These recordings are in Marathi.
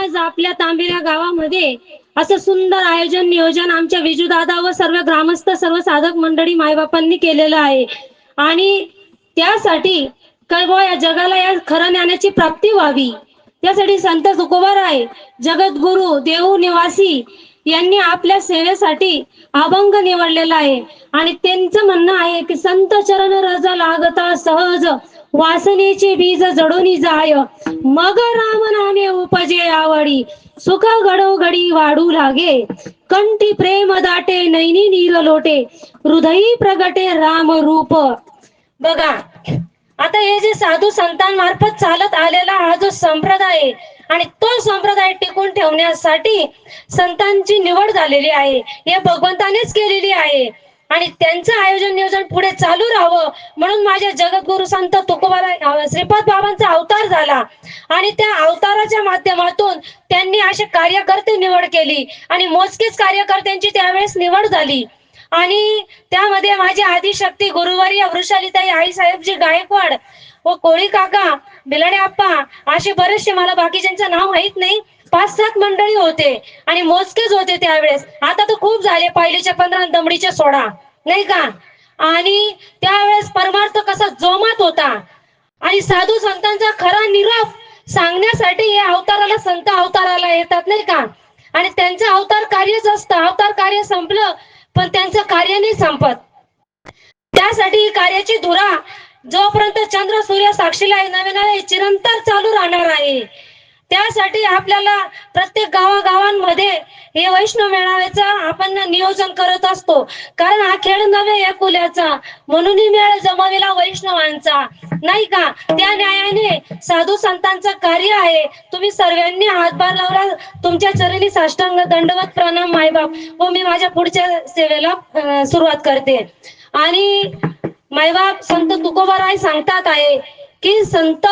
आज आपल्या तांबिरा गावामध्ये असं सुंदर आयोजन नियोजन आमच्या विजूदादा व सर्व ग्रामस्थ सर्व साधक मंडळी मायबापांनी केलेलं आहे आणि त्यासाठी काय बुवा या जगाला या खरं ज्ञानाची प्राप्ती व्हावी त्यासाठी संत तुकोबाराय जगद्गुरु देऊ निवासी यांनी आपल्या सेवेसाठी अभंग निवडलेला आहे आणि त्यांचं म्हणणं आहे की संत चरण रज लागता सहज वासनेचे बीज जडून जाय मग राम नामे उपजे आवडी सुख घडोघडी वाढू लागे कंठी प्रेम दाटे नैनी नील लोटे हृदयी प्रगटे राम रूप। बघा आता हे जे साधू संतांमार्फत चालत आलेला हा जो संप्रदाय आहे आणि तो संप्रदाय टिकून ठेवण्यासाठी संतांची निवड झालेली आहे हे भगवंतानेच केलेली आहे आणि त्यांचं आयोजन नियोजन पुढे चालू राहावं म्हणून माझ्या जगद्गुरु संत तुकोबाराय श्रीपाद बाबांचा अवतार झाला आणि त्या अवताराच्या माध्यमातून त्यांनी असे कार्यकर्ते निवड केली आणि मोजकेच कार्यकर्त्यांची त्यावेळेस निवड झाली आणि त्यामध्ये माझे आदिशक्ती गुरुवारी वृषालीताई आईसाहेबजी गायकवाड व कोळी काका बिलाडे आप्पा असे बरेचसे मला बाकीच्यांचं नाव माहित नाही 5-7 मंडळी होते आणि मोजकेच होते त्यावेळेस आता तर खूप झाले पहिलीच्या 15 दमडीच्या 16 नाही का आणि त्यावेळेस परमार्थ कसा जोमात होता आणि साधू संतांचा खरा निरोप सांगण्यासाठी हे अवताराला संत अवताराला येतात नाही का आणि त्यांचं अवतार कार्यच असतं अवतार कार्य संपलं पण त्यांचं कार्य नाही संपत त्यासाठी कार्याची धुरा जोपर्यंत चंद्र सूर्य साक्षीला नवे चिरंतर चालू राहणार आहे त्यासाठी आपल्याला प्रत्येक गावागावांमध्ये हे वैष्णव मेळाव्याचा आपण नियोजन करत असतो कारण हा खेळ नव्हे एकुल्याचा म्हणून मेळ जमविला वैष्णवांचा नाही का त्या न्यायाने साधू संतांचं कार्य आहे तुम्ही सर्वांनी हातभार लावला तुमच्या चरणी साष्टांग दंडवत प्रणाम मायबाप व मी माझ्या पुढच्या सेवेला सुरुवात करते आणि मायबाप संत तुकोबाराय सांगतात आहे की संत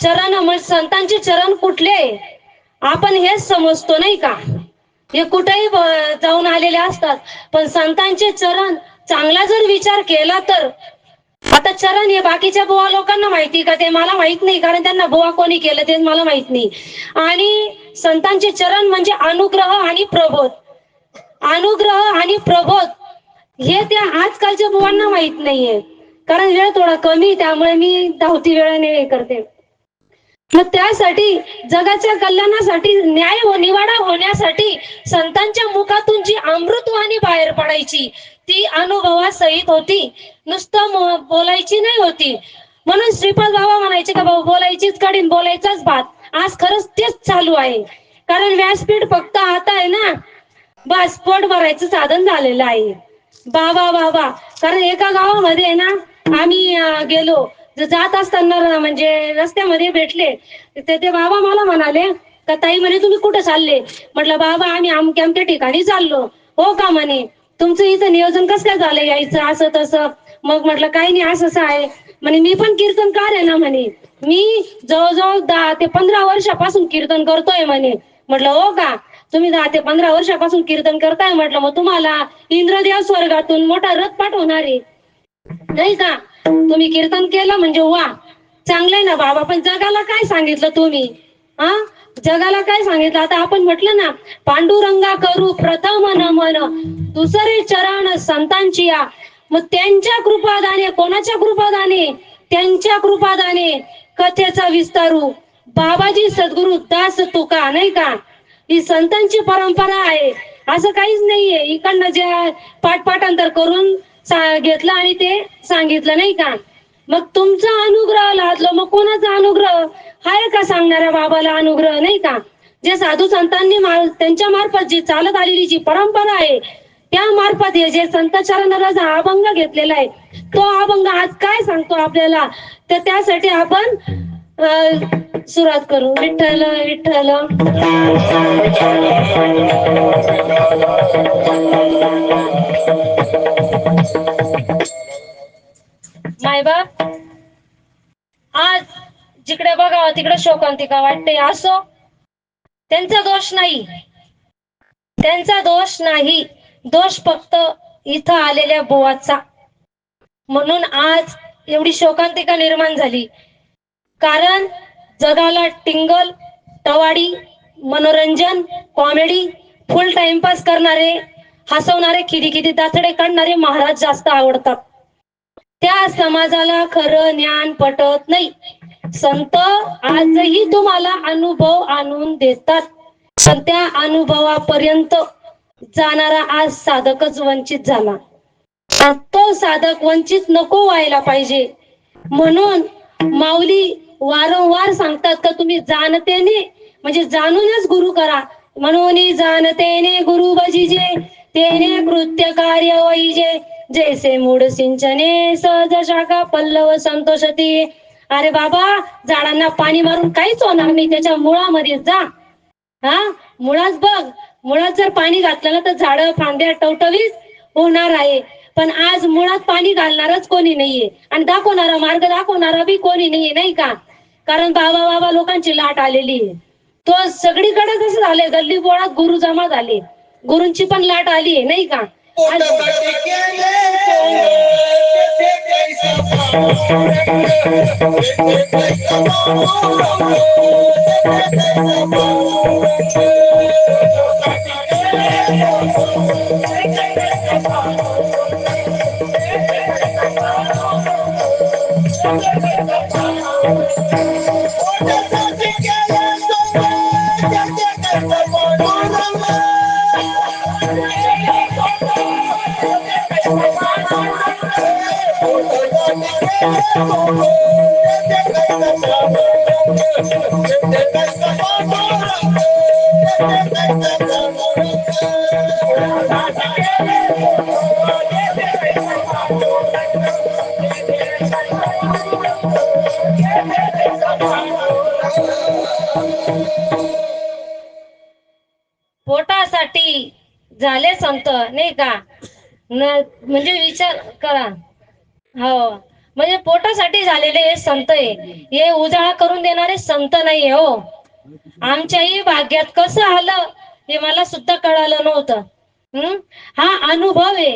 चरण संतांचे चरण कुठले आपण हेच समजतो नाही का हे कुठेही जाऊन आलेले असतात पण संतांचे चरण चांगला जर विचार केला तर आता चरण हे बाकीच्या बुवा लोकांना माहिती का ते मला माहित नाही कारण त्यांना बुवा कोणी केलं ते मला माहित नाही आणि संतांचे चरण म्हणजे अनुग्रह आणि प्रबोध हे त्या आजकालच्या बुवांना माहित नाहीये कारण वेळ थोडा कमी त्यामुळे मी धावती वेळाने करते मग त्यासाठी जगाच्या कल्याणासाठी न्याय व निवाडा होण्यासाठी संतांच्या मुखातून जी अमृतवाणी बाहेर पडायची ती अनुभवासहित होती नुसतं बोलायची नाही होती म्हणून श्रीपाद बाबा म्हणायचे का बाबा बोलायचीच काढीन बोलायचाच भात आज खरंच तेच चालू आहे कारण व्यासपीठ फक्त आता आहे ना बस पोट भरायचं साधन झालेलं आहे बाबा कारण एका गावामध्ये ना आम्ही गेलो जात असताना म्हणजे रस्त्यामध्ये भेटले ते बाबा मला म्हणाले का ताई म्हणे तुम्ही कुठे चालले म्हटलं बाबा आम्ही अमक्या ठिकाणी चाललो हो का म्हणे तुमचं इथं नियोजन कसं काय झालं यायचं असं तसं मग म्हटलं काही नाही असं आहे म्हणे मी पण कीर्तनकार आहे ना म्हणे मी जवळजवळ 10 ते 15 वर्षापासून कीर्तन करतोय म्हणे म्हटलं हो का तुम्ही 10 ते 15 वर्षापासून कीर्तन करताय म्हटलं मग तुम्हाला इंद्रदेव स्वर्गातून मोठा रथ पाठवणार आहे नाही का तुम्ही कीर्तन केलं म्हणजे वा चांगलंय ना बाबा पण जगाला काय सांगितलं तुम्ही जगाला काय सांगितलं आता आपण म्हटलं ना पांडुरंगा करू प्रथम नमन दुसरे चरण संतांची या मग त्यांच्या कृपादाने कोणाच्या कृपादाने त्यांच्या कृपादाने कथेचा विस्तारू बाबाजी सद्गुरु दास तुका नाही का ही संतांची परंपरा आहे असं काहीच नाहीये इकडनं जे पाठपाठांतर करून घेतलं आणि ते सांगितलं नाही का मग तुमचा अनुग्रह लादलो मग कोणाचा अनुग्रह हाय का सांगणाऱ्या बाबाला अनुग्रह नाही का जे साधू संतांनी त्यांच्या मार्फत जी चालत आलेली जी परंपरा आहे त्या मार्फत हे जे संत चरणाचा अभंग घेतलेला आहे तो अभंग आज काय सांगतो आपल्याला तर त्यासाठी आपण सुरुवात करू विठ्ठल विठ्ठल मायबाप आज जिकडे बघावं तिकडे शोकांतिका वाटते असो त्यांचा दोष नाही दोष फक्त इथं आलेल्या बुवाचा म्हणून आज एवढी शोकांतिका निर्माण झाली कारण जगाला टिंगल टवाडी मनोरंजन, कॉमेडी, फुल टाइमपास करणारे, हसवणारे, खिदी दातडे काढणारे महाराज जास्त आवडतात. त्या समाजाला खरं ज्ञान पटत नाही. संत आजही तुम्हाला अनुभव आणून देतात, पण त्या अनुभवापर्यंत जाणारा आज साधकच वंचित झाला. तो साधक वंचित नको व्हायला पाहिजे, म्हणून माऊली वारंवार सांगतात का तुम्ही जाणतेने म्हणजे जाणूनच गुरु करा. म्हणून जाणतेने गुरु भजिजे, तेने कृत्य कार्य वैजे, जैसे मूड सिंचने सहज शाखा पल्लव संतोषती. अरे बाबा, झाडांना पाणी मारून काहीच होणार नाही, त्याच्या मुळामध्ये जा. हा, मुळात बघ, मुळात जर पाणी घातलं ना तर झाड फांद्या टवटवीत होणार आहे. पण आज मुळात पाणी घालणारच कोणी नाहीये आणि दाखवणारा मार्ग दाखवणारा बी कोणी नाहीये, नाही का? कारण बाबा बाबा लोकांची लाट आलेली आहे. तो सगळीकडे कसं झालंय, गल्ली बोळात गुरु जमा झाले, गुरूंची पण लाट आली आहे, नाही का? पोटासाठी झाले संत, नाही का? म्हणजे विचार करा. हो, म्हणजे पोटासाठी झालेले हे संत आहे, हे उजाळा करून देणारे संत नाहीये हो. आमच्याही भाग्यात कसं आलं हे मला सुद्धा कळालं नव्हतं. हा अनुभव आहे.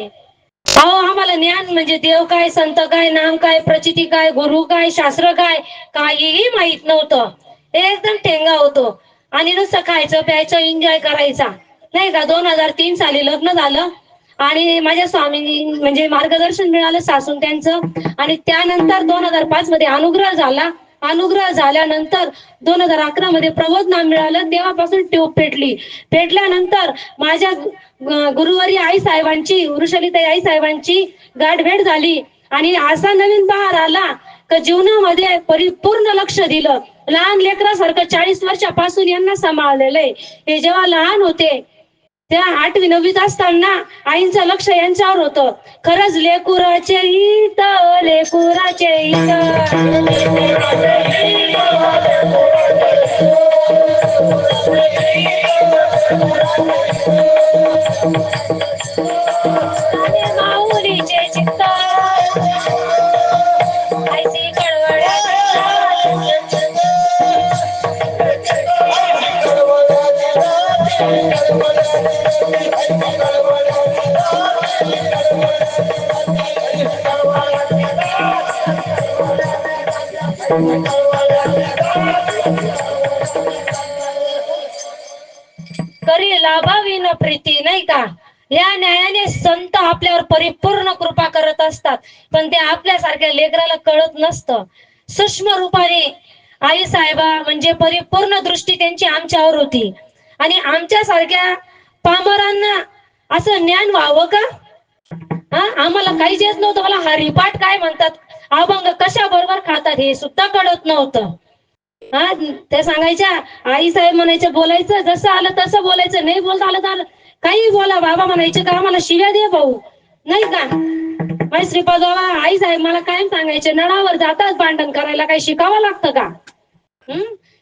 अहो, आम्हाला ज्ञान म्हणजे देव काय, संत काय, नाम काय, प्रचिती काय, गुरु काय, शास्त्र काय, काहीही माहित नव्हतं. एकदम ठेंगा होतो आणि नुसतं खायचं प्यायचं एन्जॉय करायचा, नाही का? 2003 साली लग्न झालं आणि माझ्या स्वामींनी म्हणजे मार्गदर्शन मिळालं सासून त्यांचं, आणि त्यानंतर 2005 मध्ये अनुग्रह झाला. अनुग्रह झाल्यानंतर 2011 मध्ये प्रबोध नाम मिळालं. तेव्हापासून ट्यूब पेटल्यानंतर माझ्या गुरुवारी आई साहेबांची, वृषालीताई आई साहेबांची गाठभेट झाली आणि असा नवीन बहार आला का जीवनामध्ये परिपूर्ण लक्ष दिलं. लहान लेकरासारखं 40 वर्षापासून यांना सांभाळलेलं आहे. हे जेव्हा लहान होते, त्या 8वी 9वीत असताना आईंचं लक्ष यांच्यावर होतं. खरंच लेकुराचे हित, लेकुराचे हित, माऊलीचे चित्त ऐसी कळवळ. करी लाभावी न प्रीती, नाही का? या न्यायाने संत आपल्यावर परिपूर्ण कृपा करत असतात, पण ते आपल्यासारख्या लेकराला कळत नसतं. सूक्ष्म रूपाने आई साहेबा म्हणजे परिपूर्ण दृष्टी त्यांची आमच्यावर होती आणि आमच्यासारख्या पामरांना असं ज्ञान व्हावं का? आम्हाला काहीच येत नव्हतं. मला हरिपाठ काय म्हणतात, अभंग कशा बरोबर खातात हे सुद्धा कळत नव्हतं. त्या सांगायच्या, आई साहेब म्हणायचे बोलायचं जसं आलं तसं बोलायचं, नाही बोलता आलं तर काही बोला. बाबा म्हणायचे का आम्हाला शिव्या दे भाऊ, नाही का? माझे श्रीपाद बाबा आई साहेब मला कायम सांगायचे, नळावर जातात भांडण करायला, काही शिकावं लागतं का?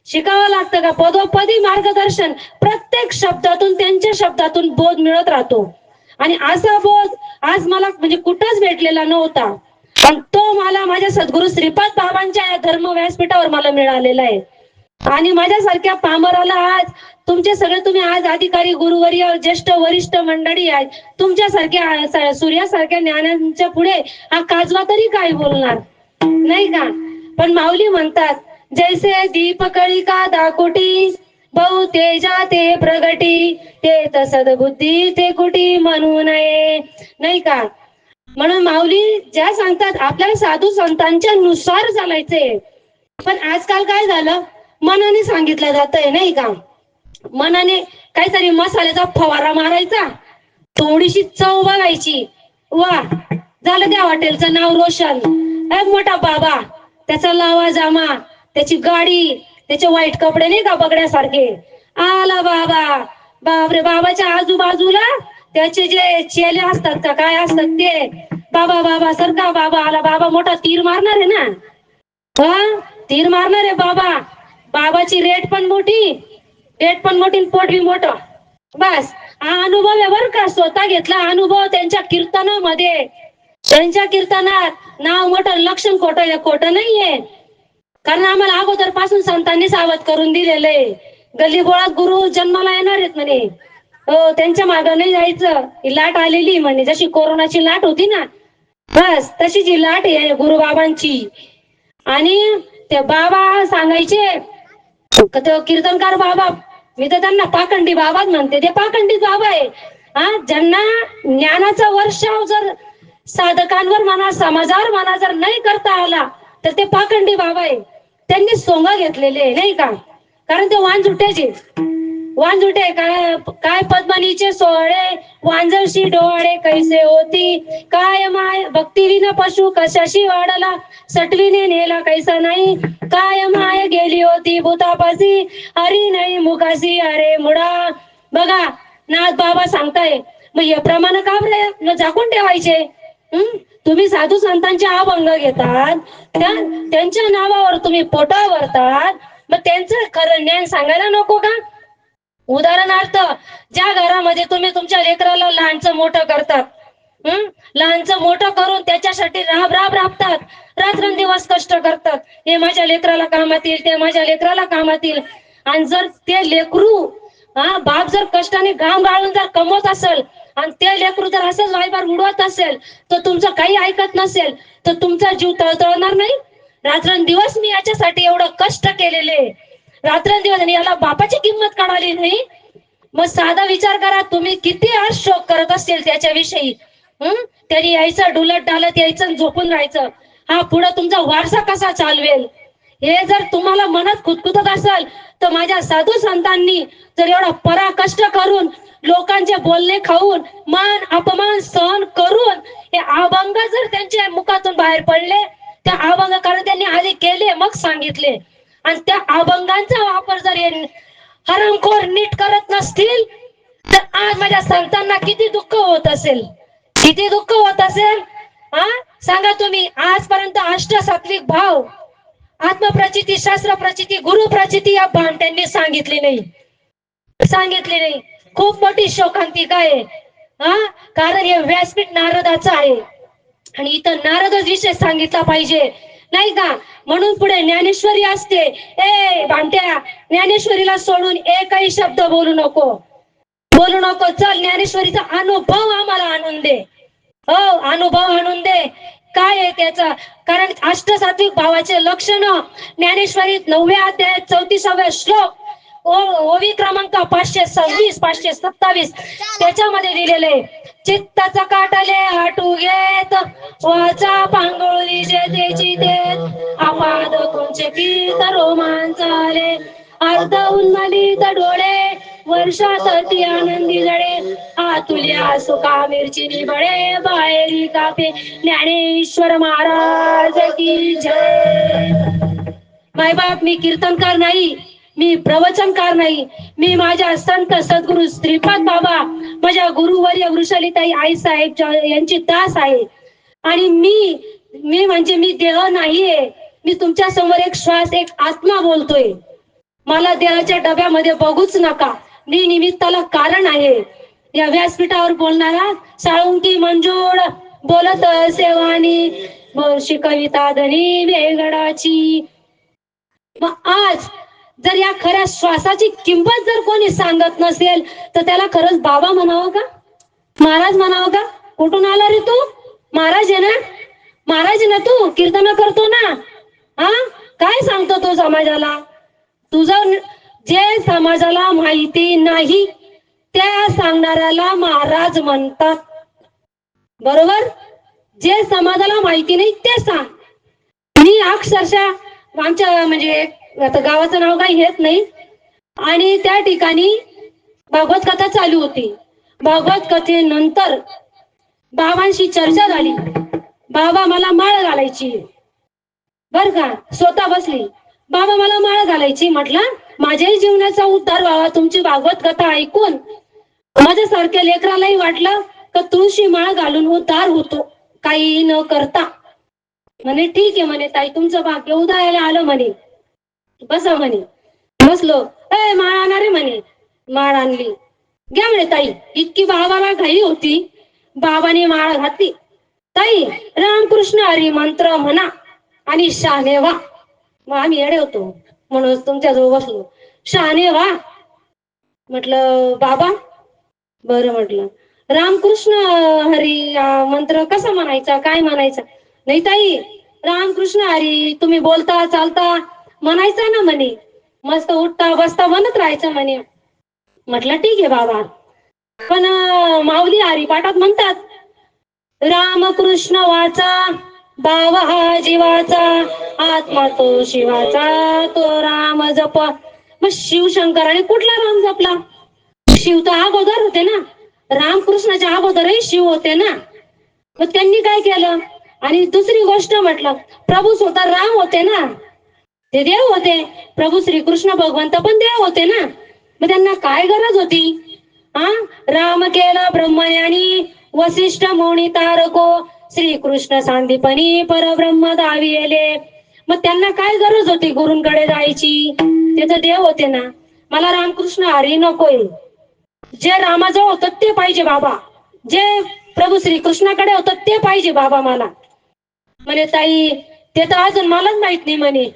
शिकावं लागतं का? पदोपदी मार्गदर्शन, प्रत्येक शब्दातून त्यांच्या शब्दातून बोध मिळत राहतो आणि असा बोध आज मला म्हणजे कुठंच भेटलेला नव्हता. पण तो मला माझ्या सद्गुरु श्रीपाद बाबांच्या धर्म व्यासपीठावर मला मिळालेला आहे. आणि माझ्यासारख्या पामराला आज तुमचे सगळे तुम्ही आज अधिकारी, गुरुवर्य, ज्येष्ठ वरिष्ठ मंडळी आहेत, तुमच्यासारख्या सूर्यासारख्या ज्ञानांच्या पुढे हा काजवा तरी काय बोलणार, नाही का? पण माऊली म्हणतात, जैसे दीप कळिका दाकोटी, बहु तेजा ते प्रगटी ते सद्बुद्धी ते कुटी म्हणू नये, नाही का? म्हणून माऊली ज्या सांगतात आपल्याला साधू संतांच्या नुसार चालायचे. पण आजकाल काय झालं, मनाने सांगितलं जातंय, नाही का? मनाने काहीतरी मसाल्याचा फवारा मारायचा, थोडीशी चव बघायची, वा झालं त्या हॉटेलचं नाव रोशन. एक मोठा बाबा, त्याचा लावा जामा, त्याची गाडी, त्याचे वाईट कपडे नाही का बघण्यासारखे, आला बाबा. बापरे, बाबाच्या आजूबाजूला त्याचे जे चेले असतात का काय असतात ते, बाबा बाबा सारखा बाबा आला. बाबा मोठा तीर मारणार आहे ना, हा तीर मारणार आहे बाबा. बाबाची रेट पण मोठी, पोट बी मोठं. बस हा अनुभव आहे बर का, स्वतः घेतला अनुभव त्यांच्या कीर्तनामध्ये. त्यांच्या कीर्तनात नाव मोठं लक्षण खोटं नाहीये. कारण आम्हाला अगोदर पासून संतांनी सावध करून दिलेलं आहे, गल्लीबोळात गुरु जन्माला येणार आहेत म्हणे. हो, त्यांच्या मागं नाही जायचं. ही लाट आलेली म्हणे, जशी कोरोनाची लाट होती ना, बस तशी जी लाट आहे गुरुबाबांची. आणि ते बाबा सांगायचे, कीर्तनकार बाबा, मी तर त्यांना पाखंडी बाबाच म्हणते, ते पाखंडी बाबा आहे. हा, ज्यांना ज्ञानाचा वर्षाव जर साधकांवर म्हणा, समाजावर म्हणा जर नाही करता आला तर ते पाखंडी बाबा आहे. त्यांनी सोंग घेतलेले, नाही का? कारण ते वांजुट्याचे वांजुटे काय काय पद्मनीचे सोहळे, वांजळशी डोळे कैसे होती, काय माय भक्ती विना पशु कशाशी वाढला, सटवीने नेला कैसा नाही, काय माय गेली होती भूतापासी, हरी नाही मुखासी अरे मुडा. बघा, नाथ बाबा सांगताय, मग हे प्रमाण का बरं झाकून ठेवायचे? तुम्ही साधू संतांचे अभंग घेतात, त्यांच्या नावावर तुम्ही पोटा भरतात, मग त्यांचं खरं ज्ञान सांगायला नको का? उदाहरणार्थ, ज्या घरामध्ये तुम्ही तुमच्या लेकराला लहानचं मोठं करतात, लहानचं मोठं करून त्याच्यासाठी राबतात, रात्रंदिवस कष्ट करतात, हे माझ्या लेकराला कामात येईल, ते माझ्या लेकराला कामात येईल. आणि जर ते लेकरू बाप जर कष्टाने घाम गाळून जर कमवत असेल आणि ते लेकरू जर असंच वायबार उडवत असेल, तर तुमचं काही ऐकत नसेल, तर तुमचा जीव तळतळणार नाही? रात्रंदिवस मी याच्यासाठी एवढं कष्ट केलेले, रात्रंदिवस, आणि याला बापाची किंमत कळाली नाही. मग साधा विचार करा, तुम्ही किती आज शोक करत असेल त्याच्याविषयी. त्यांनी यायचं डुलत डालत यायचं, झोपून राहायचं. हा पुढे तुमचा वारसा कसा चालवेल, हे जर तुम्हाला मनात खुदखुदत असेल, तर माझ्या साधू संतांनी जर एवढा पराकष्ट करून, लोकांचे बोलणे खाऊन, मान अपमान सहन करून हे अभंग जर त्यांच्या मुखातून बाहेर पडले, त्या अभंग कारण त्यांनी आधी केले मग सांगितले, आणि त्या अभंगांचा वापर जर हरमखोर नीट करत नसतील, तर आज माझ्या संतांना किती दुःख होत असेल, किती दुःख होत असेल. सांगा तुम्ही. आजपर्यंत अष्टसात्विक भाव, आत्मप्रचिती, शास्त्र प्रचिती, गुरु प्रचिती या भामट्यांनी सांगितले नाही. खूप मोठी शोकांतिका आहे. कारण हे व्यासपीठ नारदाचं आहे, आणि इथं नारदच विषय सांगितला पाहिजे, नाही का? म्हणून पुढे ज्ञानेश्वरी असते. ए भामट्या, ज्ञानेश्वरीला सोडून एकही शब्द बोलू नको. चल, ज्ञानेश्वरीचा अनुभव आम्हाला आणून दे. हो, अनुभव आणून दे. काय आहे त्याचा? कारण अष्टसात्विक भावाचे लक्षण ज्ञानेश्वरीत 9व्या अध्यायात 34वा श्लोक, ओवी क्रमांक 526 527 त्याच्यामध्ये दिलेले आहे. चित्ताचा काटले हाटू घेत, वाचा पांगोळी जेतेची देत, आपाद कोणचे पीत रोमांच आले, अर्ध उन्मलित डोळे, वर्षात ती आनंदी जळे, आतुल्या सुका मिरची निबळे, बाहेरी कापे. ज्ञानेश्वर महाराज की जय. मायबाप, मी कीर्तनकार नाही, मी प्रवचनकार नाही, मी माझ्या संत सद्गुरु श्रीपाद बाबा, माझ्या गुरुवर्य वृषालीताई आई साहेब यांची दास आहे. आणि मी म्हणजे मी देह नाहीये, मी तुमच्या समोर एक श्वास, एक आत्मा बोलतोय. मला देहाच्या डब्यामध्ये बघूच नका, मी निमित्ताला कारण आहे. या व्यासपीठावर बोलणारा साळुंकी मंजूळ बोलत सेवानी, बोलशी कविता धनी वेगळाची. मग आज जर या खऱ्या श्वासाची किंमत जर कोणी सांगत नसेल, तर त्याला खरंच बाबा म्हणावं का, महाराज म्हणावं का? कुठून आला रे तू? महाराज आहे ना, महाराज आहे ना तू, कीर्तन करतो ना, काय सांगतो तो समाजाला? जे समाजाला माहिती नाही त्या सांगणाऱ्याला महाराज म्हणतात. बरोबर? जे समाजाला माहिती नाही ते सांग. मी अक्षरशः आमच्या म्हणजे आता गावाचं नाव काही घेत नाही, आणि त्या ठिकाणी भागवत कथा चालू होती. भागवत कथेनंतर बाबांशी चर्चा झाली. बाबा मला माळ घालायची बर का, स्वतः बसली, बाबा मला माळ घालायची. म्हटलं माझ्याही जीवनाचा उद्धार व्हावा तुमची भागवत कथा ऐकून. माझ्यासारख्या लेकरालाही वाटलं का तुळशी माळ घालून उद्धार होतो काही न करता. म्हणे ठीक आहे म्हणे ताई, तुमचं भाग्य उदयाला आलं म्हणे, बसा म्हणे. बसलो. माळ आणणार आहे म्हणे. माळ आणली. घ्या म्हणे ताई. इतकी बाबाला घाई होती, बाबाने माळ घातली. ताई रामकृष्ण हरी मंत्र म्हणा आणि शहाणे व्हा. मग आम्ही येडे होतो म्हणून तुमच्याजवळ बसलो. शहाणे व्हा म्हटलं बाबा. बरं म्हटलं. रामकृष्ण हरी मंत्र कसा म्हणायचा, काय म्हणायचा? नाही ताई, रामकृष्ण हरी तुम्ही बोलता चालता म्हणायचा ना म्हणे, मस्त उठता बसता म्हणत राहायचं म्हणे. म्हटलं ठीक आहे बाबा, पण माऊली हरिपाठात म्हणतात रामकृष्ण वाचा भाव हा जीवाचा, आत्मा तो शिवाचा, तो राम जप. मग शिवशंकराने कुठला राम जपला? शिव तर अगोदर होते ना, रामकृष्णाच्या अगोदरही शिव होते ना. मग त्यांनी काय केलं? आणि दुसरी गोष्ट म्हटलं, प्रभू स्वतः राम होते ना, ते देव होते. प्रभू श्रीकृष्ण भगवंत पण देव होते ना. मग त्यांना काय गरज होती? राम केला ब्रह्मज्ञानी, वसिष्ठ मुनी तारको, श्रीकृष्ण सांदीपनी परब्रह्म दाविले. मग त्यांना काय गरज होती गुरूंकडे जायची? ते तर देव होते ना. मला रामकृष्ण हरी नकोय. जे रामाजवळ होतं ते पाहिजे बाबा, जे प्रभू श्रीकृष्णाकडे होतं ते पाहिजे बाबा मला. म्हणे ताई ते तर अजून मलाच माहित नाही म्हणे.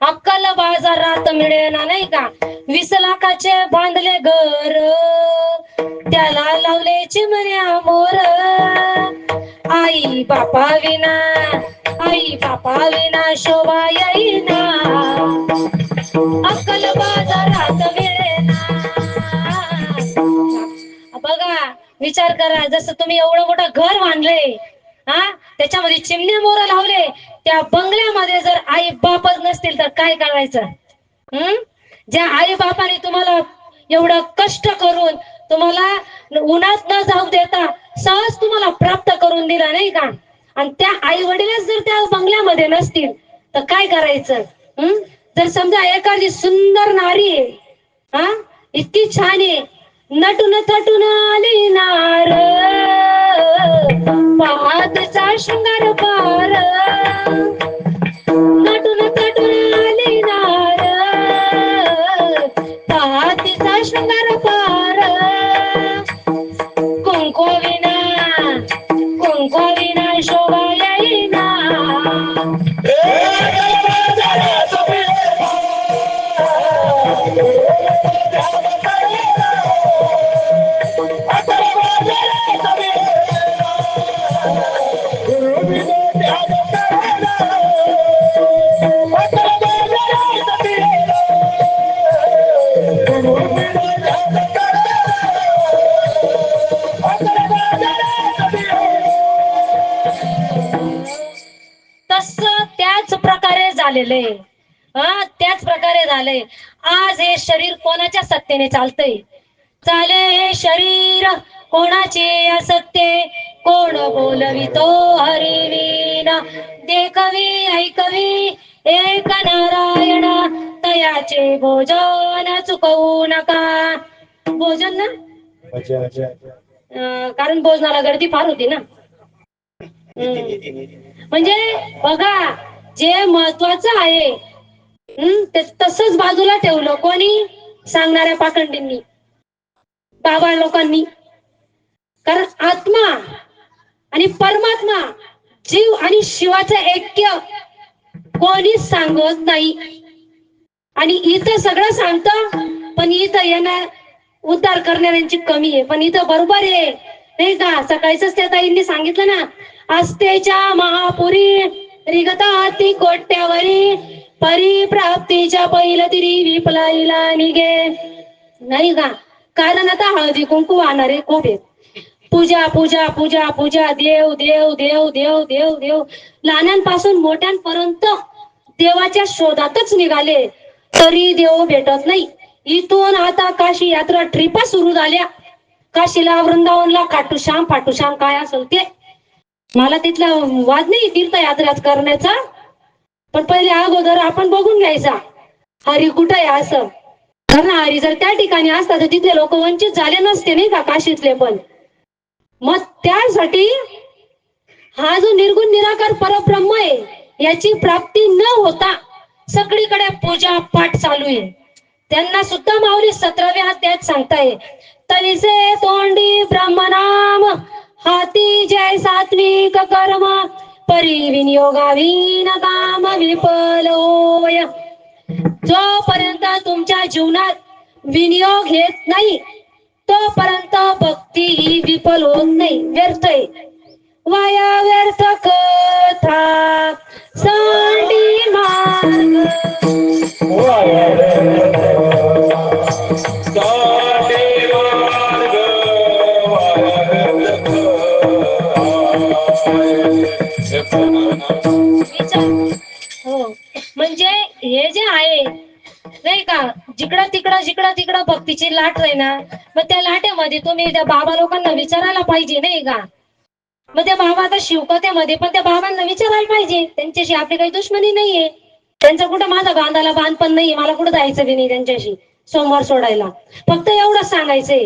अक्कल बाजारात मिळेना नाही का? 20 लाखाचे बांधले घर, त्याला लावले चिमण्या मोर. आई बापा विना, आई बापा विना शोभा येईना, अक्कल बाजारात मिळेना. बघा विचार करा, जसं तुम्ही एवढं मोठं घर बांधले, त्याच्यामध्ये चिमण्या मोर लावले, त्या बंगल्यामध्ये जर आई बापच नसतील तर काय करायचं? ज्या आई बापाने तुम्हाला एवढं कष्ट करून तुम्हाला उन्हात न जाऊ देता सहज तुम्हाला प्राप्त करून दिला नाही का, आणि त्या आई वडीलच जर त्या बंगल्यामध्ये नसतील तर काय करायचं? जर समजा एखादी सुंदर नारी आहे, इतकी छान आहे, नटून थटून आली नार, पहातचा शृंगार पार, नटून थटून आली नार, पहातचा शृंगार पार, कुंकविना शोभा येईना. राहिलंय. त्याच प्रकारे झालंय. आज हे शरीर कोणाच्या सत्तेने चालतंय? चाले हे शरीर कोणाचे असत्य? कोण बोलवितो हरिवीन? देखवी ऐकवी एक नारायण, तयाचे भोजन चुकवू नका. भोजन ना, कारण भोजनाला गर्दी फार होती ना. म्हणजे बघा, जे महत्वाचं आहे ते तसंच बाजूला ठेवलं. कोणी? सांगणाऱ्या पाखंडींनी, बाबा लोकांनी. कारण आत्मा आणि परमात्मा, जीव आणि शिवाचं ऐक्य कोणीच सांगत नाही. आणि इथं सगळं सांगतं, पण इथं येणार उद्धार करणाऱ्यांची कमी आहे. पण इथं बरोबर आहे नाही का? सकाळीच त्या ताईंनी सांगितलं ना, आस्थेच्या महापुरी रिगता हाती कोट्यावरी, परिप्राप्तीच्या पैलतिरी विपलाईला निघे, नाही का? कारण आता हळदी कुंकू वाहणारे खूप आहेत. पूजा पूजा पूजा पूजा, देव देव देव देव देव देव, लहानांपासून मोठ्यांपर्यंत देवाच्या शोधातच निघाले, तरी देव भेटत नाही. इथून आता काशी यात्रा ट्रिपा सुरू झाल्या. काशीला, वृंदावनला, खाटूश्याम फाटूश्याम काय असेल ते, मला तिथला वाद नाही तीर्थयात्राच करण्याचा. पण पहिले अगोदर आपण बघून घ्यायचा हरी कुठं आहे असं. कारण हरी जर त्या ठिकाणी असता तर तिथले लोक वंचित झाले नसते नाही का, काशीतले पण. मग त्यासाठी हा जो निर्गुण निराकार परब्रह्म आहे, याची प्राप्ती न होता सगळीकडे पूजा पाठ चालू आहे. त्यांना सुद्धा माऊली 17व्या अध्यायात सांगताय, तैसे तोंडी ब्रह्मनाम, हाती जय सात्विक कर्म, परी विनियोगावीन काम विफल होय. जोपर्यंत तुमच्या जीवनात विनियोग येत नाही, तोपर्यंत भक्ती ही विफल होत नाही, व्यर्थ आहे. वाया व्यर्थ कथा सांडी मार्ग, हो. म्हणजे हे जे आहे नाही का, जिकडं तिकडं भक्तीची लाट आहे ना, मग त्या लाटेमध्ये तुम्ही त्या बाबा लोकांना विचारायला पाहिजे नाही का. मग त्या बाबा आता शिवकथेमध्ये पण त्या बाबांना विचारायला पाहिजे, त्यांच्याशी आपली काही दुश्मनी नाहीये. त्यांचा कुठं माझा बांधाला बांध पण नाहीये, मला कुठं जायचं बी नाही त्यांच्याशी सोमवार सोडायला. फक्त एवढंच सांगायचंय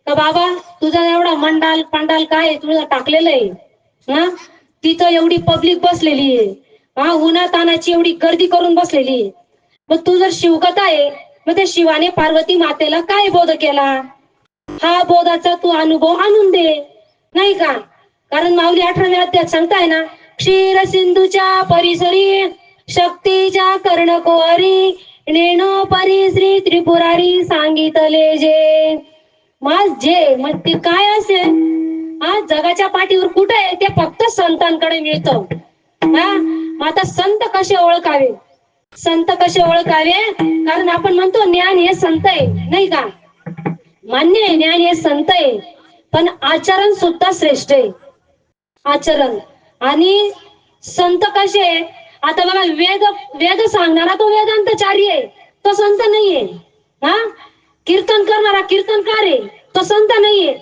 का बाबा, तुझा एवढा मंडाल पंडाल काय तुझं टाकलेलं आहे, तिथं एवढी पब्लिक बसलेली आहे, उन्हा तानाची एवढी गर्दी करून बसलेली आहे. मग तू जर शिवकथा आहे, मग त्या शिवाने पार्वती मातेला काय बोध केला, हा बोधाचा तू अनुभव आणून दे नाही का. कारण माऊली 18व्या अध्यायात सांगताय ना, क्षीर सिंधूच्या परिसरी, शक्तीच्या कर्णकोहरी, नेणो परी श्री त्रिपुरारी सांगितले जे. मग ते काय असेल, जगाच्या पाठीवर कुठे आहे ते फक्त संतांकडे मिळतं. मग आता संत कसे ओळखावे, संत कसे ओळखावे, कारण आपण म्हणतो ज्ञान हे संत आहे नाही का. मान्य आहे, ज्ञान हे संत आहे, पण आचरण सुद्धा श्रेष्ठ आहे. आचरण आणि संत कसे, आता बघा वेद सांगणारा तो वेदांतचारी आहे, तो संत नाहीये. कीर्तन करणारा कीर्तनकार आहे, तो संत नाहीये.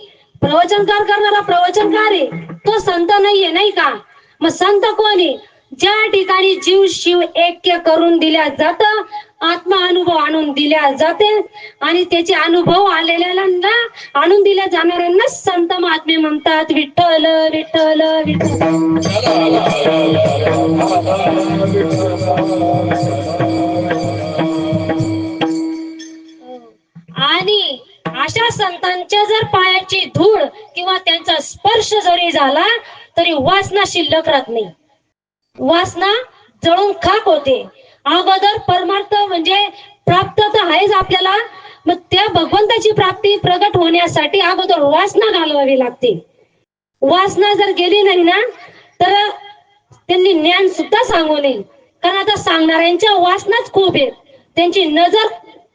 प्रवचनकार करणारा प्रवचनकार आहे, तो संत नाहीये नाही का. मग संत कोण आहे, ज्या ठिकाणी जीव शिव ऐक्य करून दिल्या जात, आत्मा अनुभव आणून दिल्या जाते, आणि त्याचे अनुभव आलेल्यांना आणून दिल्या जाणाऱ्यांना संत महात्मे म्हणतात. विठ्ठल विठ्ठल विठ्ठल. आणि अशा संतांच्या जर पायाची धूळ किंवा त्यांचा स्पर्श जरी झाला तरी वासना शिल्लक राहत नाही, वासना जळून खाक होते. अगोदर परमार्थ म्हणजे प्राप्त तर आहेच आपल्याला, मग त्या भगवंताची प्राप्ती प्रगट होण्यासाठी अगोदर वासना घालवावी लागते. वासना जर गेली नाही ना, तर त्यांनी ज्ञान सुद्धा सांगू नये. कारण आता सांगणाऱ्यांच्या वासनाच खूप आहेत, त्यांची नजर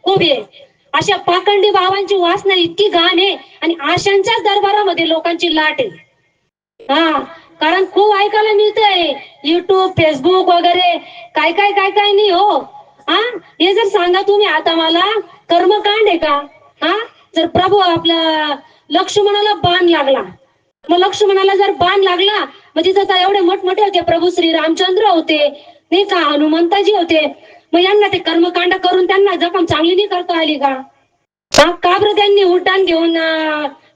खूप आहे. अशा पाखंडी बाबांची वासना इतकी घाण आहे, आणि आशांच्याच दरबारामध्ये लोकांची लाट आहे. कारण खूप ऐकायला मिळतंय युट्यूब फेसबुक वगैरे काय काय काय काय नाही हो. हा, हे जर सांगा तुम्ही आता मला, कर्मकांड आहे का? हा, जर प्रभू आपल्या लक्ष्मणाला बाण लागला, मग लक्ष्मणाला जर बाण लागला, मग तिथं एवढे मोठमोठे होते, प्रभू श्री रामचंद्र होते नाही का, हनुमंताजी होते, मग यांना ते कर्मकांड करून त्यांना जखम चांगली नाही करता आली का? का बरं त्यांनी उड्डाण घेऊन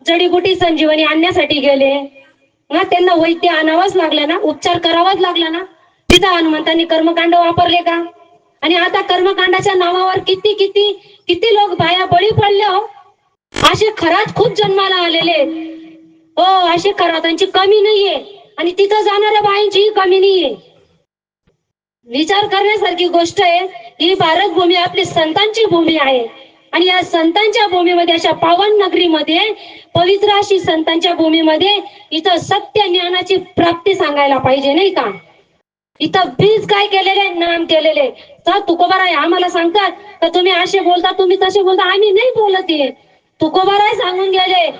जडीबुटी संजीवनी आणण्यासाठी गेले? त्यांना वैद्य आणावाच लागला ना, उपचार करावाच लागला ना. तिथं हनुमंतांनी कर्मकांड वापरले का? आणि आता कर्मकांडाच्या नावावर किती किती किती लोक बाया बळी पडले हो. असे खरात खूप जन्माला आलेले हो, असे खरातांची कमी नाहीये आणि तिथं जाणाऱ्या बायांची कमी नाहीये. विचार करण्यासारखी गोष्ट आहे. ही भारत भूमी आपली संतांची भूमी आहे आणि या संतांच्या भूमीमध्ये, अशा पावन नगरीमध्ये, पवित्र अशी संतांच्या भूमीमध्ये इथं सत्य ज्ञानाची प्राप्ती सांगायला पाहिजे नाही का? इथं बीज काय केलेले, नाम केलेले. तर तुकोबाराय आम्हाला सांगतात का तुम्ही असे बोलता, तुम्ही तसे बोलता. आम्ही नाही बोलत आहे. तुकोबाराय सांगून गेले,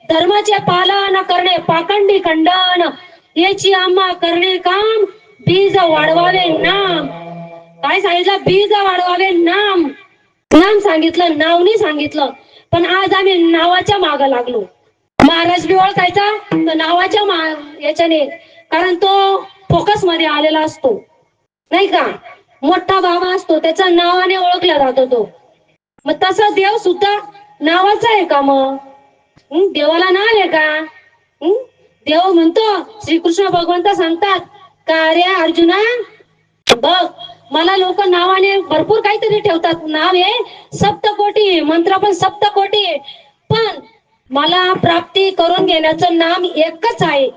धर्माचे पालन करणे पाखंडी खंडन, याची आम्हा करणे काम, बीज वाढवावे नाम. काय सांगितलं? बीज वाढवावे नाम. नाम सांगितलं, नाव नाही सांगितलं. पण आज आम्ही नावाच्या माग लागलो. महाराज बी ओळखायचा तर नावाच्या याच्याने, कारण तो फोकस मध्ये आलेला असतो नाही का. मोठा बाबा असतो, त्याच्या नावाने ओळखला जातो तो. मग तसा देव सुद्धा नावाचा आहे का? मग देवाला नाव आहे का? देव म्हणतो, श्रीकृष्ण भगवंत सांगतात का, रे अर्जुना बघ, मला लोक नावाने भरपूर काहीतरी ठेवतात. नाव आहे सप्तकोटी, मंत्र पण सप्तकोटी, पण मला प्राप्ती करून घेण्याचं नाम एकच आहे.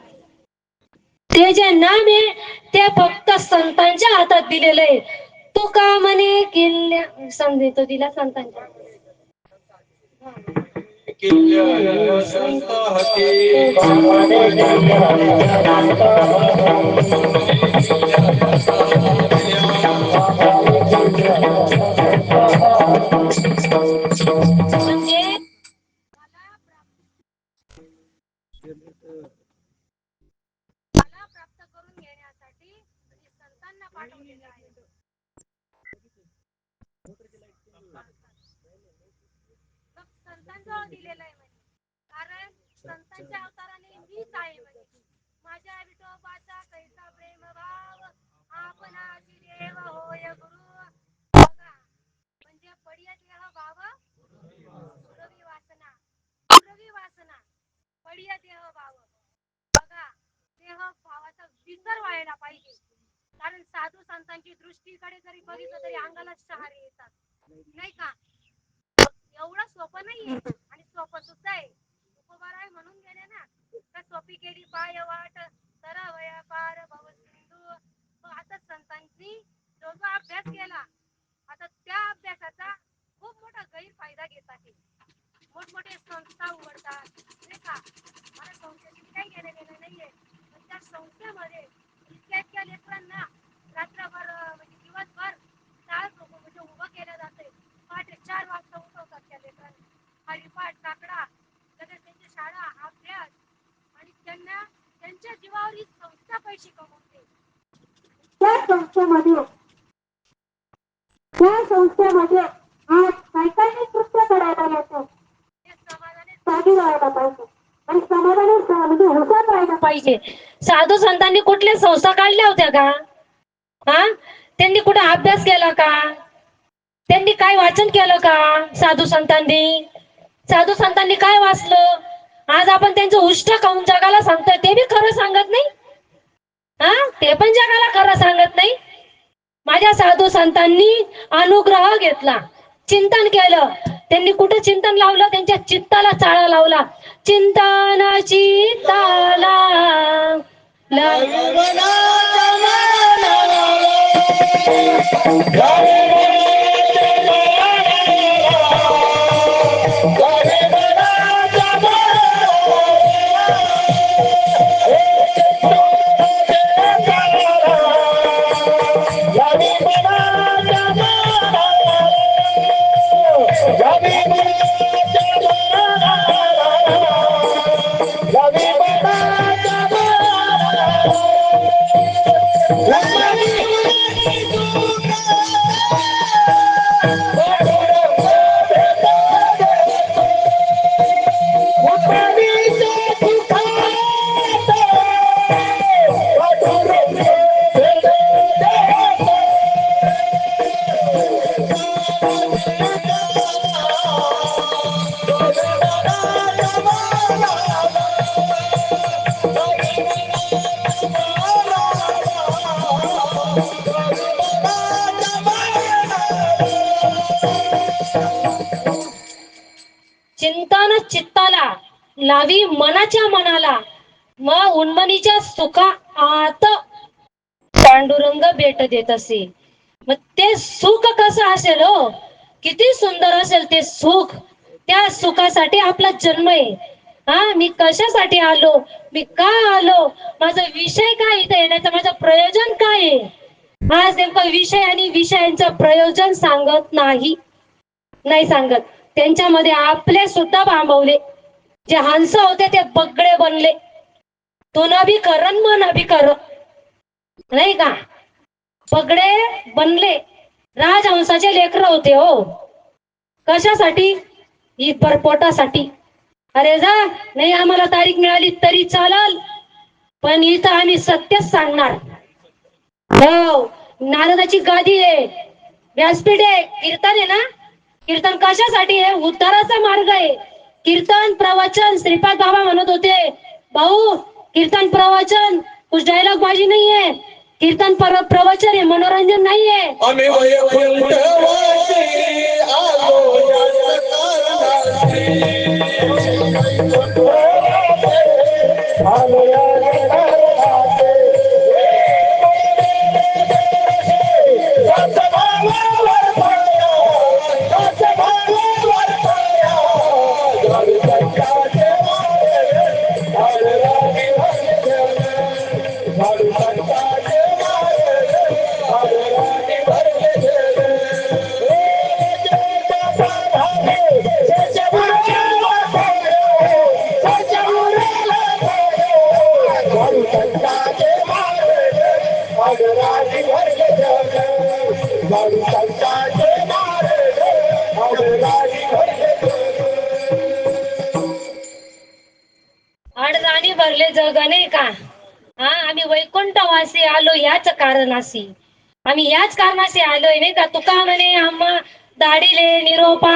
ते जे नाम आहे ते फक्त संतांच्या हातात दिलेलं आहे. तू का म्हणे किल्ल्या समजतो दिला संतांच्या प्राप्त करून घेण्यासाठी संतांना पाठवलेलं आहे. संतांजवळ दिलेलं आहे म्हणे, कारण संतांच्या अवताराने मीच आहे म्हणे. माझ्या विठोबाचा कैसा प्रेम भाव, आपणाची देव होय गुरु. बघा, म्हणजे पडिया देह भाव सुरवी वासना, सुरवी वासना पडिया देह भाव. बघा, देह भावाचा विसर व्हायला पाहिजे. कारण साधू संतांची दृष्टीकडे जरी बघितलं तरी अंगाला शहारे येतात नाही का. एवढं सोपं नाहीये आणि सोपं सुद्धा आहे. तुकोबाराय म्हणून गेले ना, का सोपी केली पाय वाट, तरावया पार भव सिंधू. आता संतांनी जो जो अभ्यास केला, आता त्या अभ्यासाचा खूप मोठा गैरफायदा घेतात. मोठमोठे संस्था उघडतात नाही का. मला संस्थेची काही घेणं देणं नाहीये, पण त्या संस्थेमध्ये इतक्या इतक्या लेकरांना रात्रभर म्हणजे दिवसभर टाळ म्हणजे उभं केलं जाते. पहाटे 4 वाजता उठवतात त्या लेकरांना, हरिपाठ काकडा लगेच त्यांची शाळा अभ्यास, आणि त्यांना त्यांच्या जीवावर ही संस्था पैसे कमवते. त्या संस्थेमध्ये आज काय काय कृत्य करायला येतं, ते समाजाने साधी राहायला पाहिजे आणि समाजाने म्हणजे हुशार राहायला पाहिजे. साधू संतांनी कुठल्या संस्था काढल्या होत्या का? हा, त्यांनी कुठे अभ्यास केला का? त्यांनी काय वाचन केलं का? साधू संतांनी काय वाचलं? आज आपण त्यांचं उष्ट खाऊन जगाला सांगतोय, ते बी खरं सांगत नाही. ते पण जगाला खरं सांगत नाही. माझ्या साधू संतांनी अनुग्रह घेतला, चिंतन केलं. त्यांनी कुठे चिंतन लावलं? त्यांच्या चित्ताला चाळा लावला. चिंतन चित्ताला चिंतन चित्ताला लावी मनाच्या मनाला, मग उन्मनीच्या सुखा आत पांडुरंग भेट देत असे. मग ते सुख कसं असेल हो, किती सुंदर असेल ते सुख. त्या सुखासाठी आपला जन्म आहे. मी कशासाठी आलो, मी का आलो, माझा विषय काय इथे येण्याचा, माझं प्रयोजन काय आहे. आज नेमका विषय आणि विषयांचं प्रयोजन सांगत नाही सांगत. त्यांच्यामध्ये आपले सुद्धा बांबवले. जे हंस होते ते बगडे बनले. तो न भी करण मन भी कर, नाही का. बगडे बनले, राजहंसाचे लेकर होते हो. कशासाठी, ही परपोटासाठी. अरे जा, नाही आम्हाला तारीख मिळाली तरी चालल, पण इथं आम्ही सत्यच सांगणार. हो, नारदाची गादी आहे, व्यासपीठ आहे, कीर्तन आहे ना. कीर्तन कशासाठी आहे, उद्धाराचा मार्ग आहे. कीर्तन प्रवचन, श्रीपाद बाबा म्हणत होते, भाऊ कीर्तन प्रवचन कुछ डायलॉग बाजी नहीं है, कीर्तन प्रवचन है, मनोरंजन नहीं है. आडराणी भरले जग नाही का. आम्ही वैकुंठवासी आलो याच कारणाशी, आम्ही याच कारणाशी आलोय नाही का. तुका म्हणे आम्हा दाढीले निरोपा.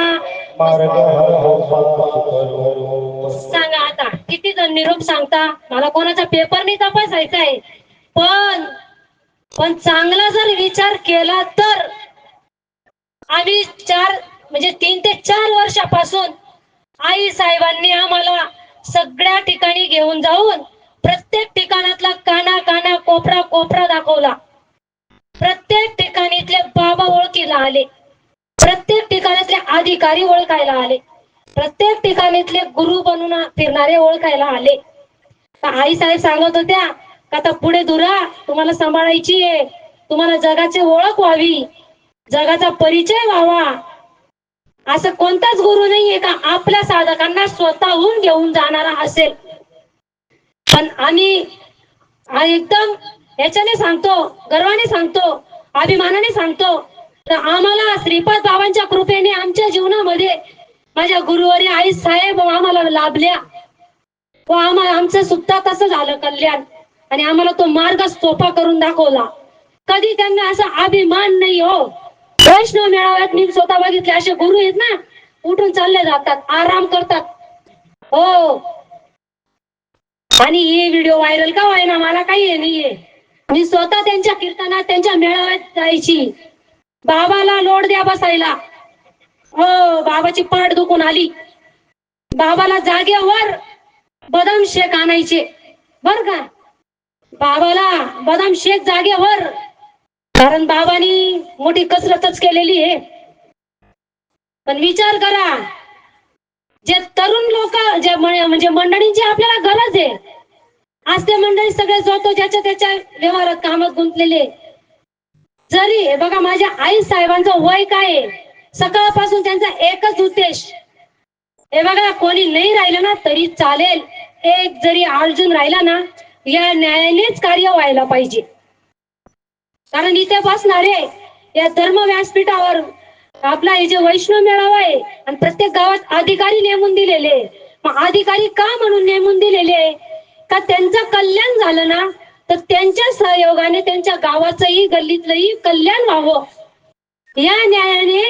सांगा आता किती जण निरोप सांगता. मला कोणाचा पेपर नाही तपासायचा आहे, पण चांगला जर विचार केला तर आम्ही 3 ते 4 वर्षापासून आई साहेबांनी आम्हाला सगळ्या ठिकाणी घेऊन जाऊन प्रत्येक ठिकाणातला काना काना कोपरा कोपरा दाखवला. प्रत्येक ठिकाणीतले बाबा ओळखीला आले, प्रत्येक ठिकाणातले अधिकारी ओळखायला आले, प्रत्येक ठिकाणीतले गुरु बनून फिरणारे ओळखायला आले. आई साहेब सांगत होत्या का आता पुढे दुरा तुम्हाला सांभाळायची आहे, तुम्हाला जगाची ओळख व्हावी, जगाचा परिचय व्हावा. असं कोणताच गुरु नाहीये का आपल्या साधकांना स्वतःहून घेऊन जाणारा असेल. पण आम्ही एकदम याच्याने सांगतो, गर्वाने सांगतो, अभिमानाने सांगतो, तर आम्हाला श्रीपाद बाबांच्या कृपेने आमच्या जीवनामध्ये माझ्या गुरुवारी आई साहेब आम्हाला लाभल्या व आमचं सुद्धा तसं झालं कल्याण. आणि आम्हाला तो मार्ग सोपा करून दाखवला. कधी त्यांना असा अभिमान नाही हो. वैष्णव मेळाव्यात मी स्वतः बघितले असे गुरु आहेत ना, उठून चालले जातात, आराम करतात हो. आणि हे व्हिडिओ व्हायरल का व्हायना मला काही हे नाहीये. मी स्वतः त्यांच्या कीर्तनात त्यांच्या मेळाव्यात जायची. बाबाला लोड द्या बसायला, हो बाबाची पाठ दुखून आली, बाबाला जागेवर बदाम शेक आणायचे बर का. बाबाला बदाम शेक जागेवर, कारण बाबांनी मोठी कसरतच केलेली आहे. पण विचार करा, जे तरुण लोक जे म्हणजे मंडळींची आपल्याला गरज आहे, आज ते मंडळी सगळे जोतो ज्याच्या त्याच्या व्यवहारात कामात गुंतलेले. जरी बघा माझ्या आई साहेबांचं वय काय आहे, सकाळपासून त्यांचा एकच उद्देश, हे बघा कोणी नाही राहिलं ना तरी चालेल, एक जरी अर्जुन राहिला ना या न्यायानेच कार्य व्हायला पाहिजे. कारण इथे बसणारे या धर्म व्यासपीठावर आपला हे जे वैष्णव मेळावा आहे आणि प्रत्येक गावात अधिकारी नेमून दिलेले, मग अधिकारी का म्हणून नेमून दिलेले आहे का त्यांचं कल्याण झालं ना तर त्यांच्या सहयोगाने त्यांच्या गावाचंही गल्लीतलंही कल्याण व्हावं या न्यायाने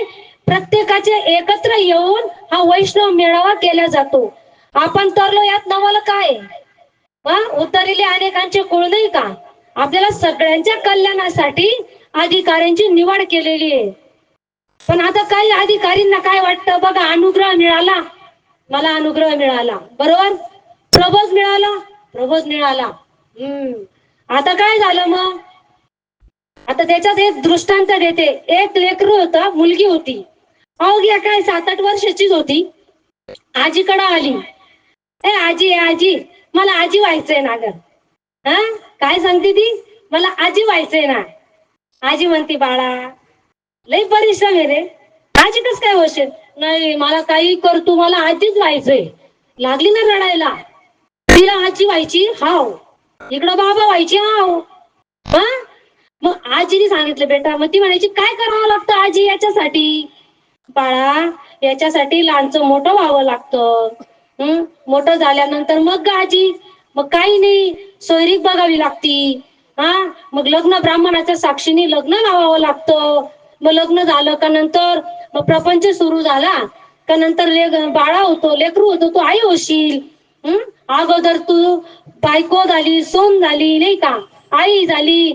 प्रत्येकाचे एकत्र येऊन हा वैष्णव मेळावा केला जातो. आपण तरलो यात नवाला काय उतरलेले अनेकांचे कुळ नाही का. आपल्याला सगळ्यांच्या कल्याणासाठी अधिकाऱ्यांची निवड केलेली आहे. पण आता काही अधिकारींना काय वाटतं बघा अनुग्रह मिळाला मला अनुग्रह मिळाला बरोबर प्रबोध मिळाला आता काय झालं मग आता त्याच्यात एक दृष्टांत देते. एक लेकरू होता मुलगी होती अवघ्या काय 7-8 वर्षाचीच होती. आजीकडे आली ए आजी मला आजी व्हायचंय ना ग. काय सांगते ती मला आजी व्हायचंय ना. आजी म्हणते बाळा लई परिश्रम आहे रे आजी कस काय होशील. नाही मला काही कर तू मला आजीच व्हायचंय. लागली ना रडायला तिला आजी व्हायची हाव इकडं बाबा व्हायची हाव. मग आजीने सांगितलं बेटा मग ती म्हणायची काय करावं लागतं आजी याच्यासाठी. बाळा याच्यासाठी लहानचं मोठं व्हावं लागतं. मोठं झाल्यानंतर मग आजी मग काही नाही सोयरीक बघावी लागती. मग लग्न ब्राह्मणाच्या साक्षीने लग्न लावावं लागतं. मग लग्न झालं का नंतर मग प्रपंच सुरू झाला का नंतर बाळा होतो लेकरू होतो तू आई होशील. अगोदर तू बायको झाली सोन झाली नाही का आई झाली.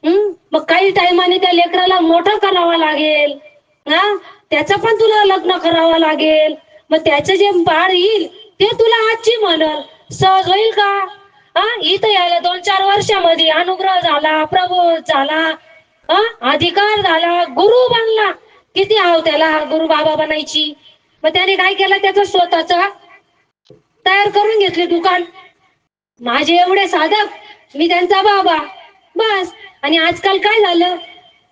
मग काही टायमाने त्या लेकराला मोठं करावं लागेल. त्याचं पण तुला लग्न करावं लागेल. मग त्याचं जे बाळ येईल ते तुला आजी म्हणल सहज होईल का. इथं यायला 2-4 वर्षामध्ये अनुग्रह झाला प्रबोध झाला अधिकार झाला गुरु बनला. किती हाव त्याला गुरु बाबा बनायची. मग त्याने काय केलं त्याचं स्वतःचा तयार करून घेतले दुकान. माझे एवढे साधक मी त्यांचा बाबा बस. आणि आजकाल काय झालं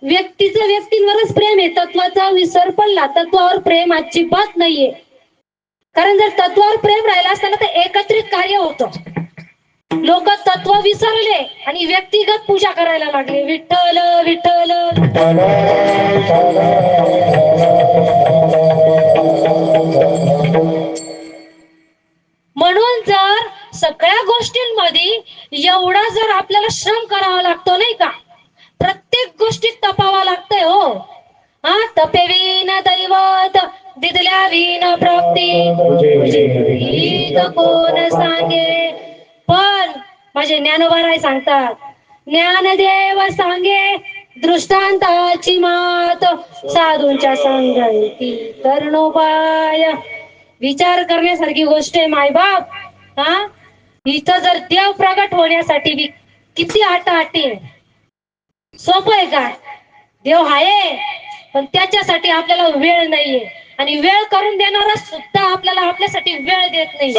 व्यक्तींवरच प्रेम आहे. तत्वाचा विसर पडला. तत्वावर प्रेम अजिबात नाहीये. कारण जर तत्वावर प्रेम राहिला असताना तर एकत्रित कार्य होतं. लोक तत्व विसरले आणि व्यक्तिगत पूजा करायला लागले. विठ्ठल विठ्ठल म्हणून जर सगळ्या गोष्टींमध्ये एवढा जर आपल्याला श्रम करावा लागतो नाही का प्रत्येक गोष्टीत तपावा लागतंय हो. तपेवीन दैवत दिदल्या वीन प्राप्ती कोण सांगे. पण माझे ज्ञानोबाराय सांगतात ज्ञानदेव सांगे दृष्टांताची मात साधूंच्या संगती तरुणोपाय. विचार करण्यासारखी गोष्ट आहे मायबाप. इथं जर देव प्रगट होण्यासाठी किती आटाआटी आहे. सोपं आहे का. देव आहे पण त्याच्यासाठी आपल्याला वेळ नाहीये आणि वेळ करून देणारा सुद्धा आपल्याला आपल्यासाठी वेळ देत नाही.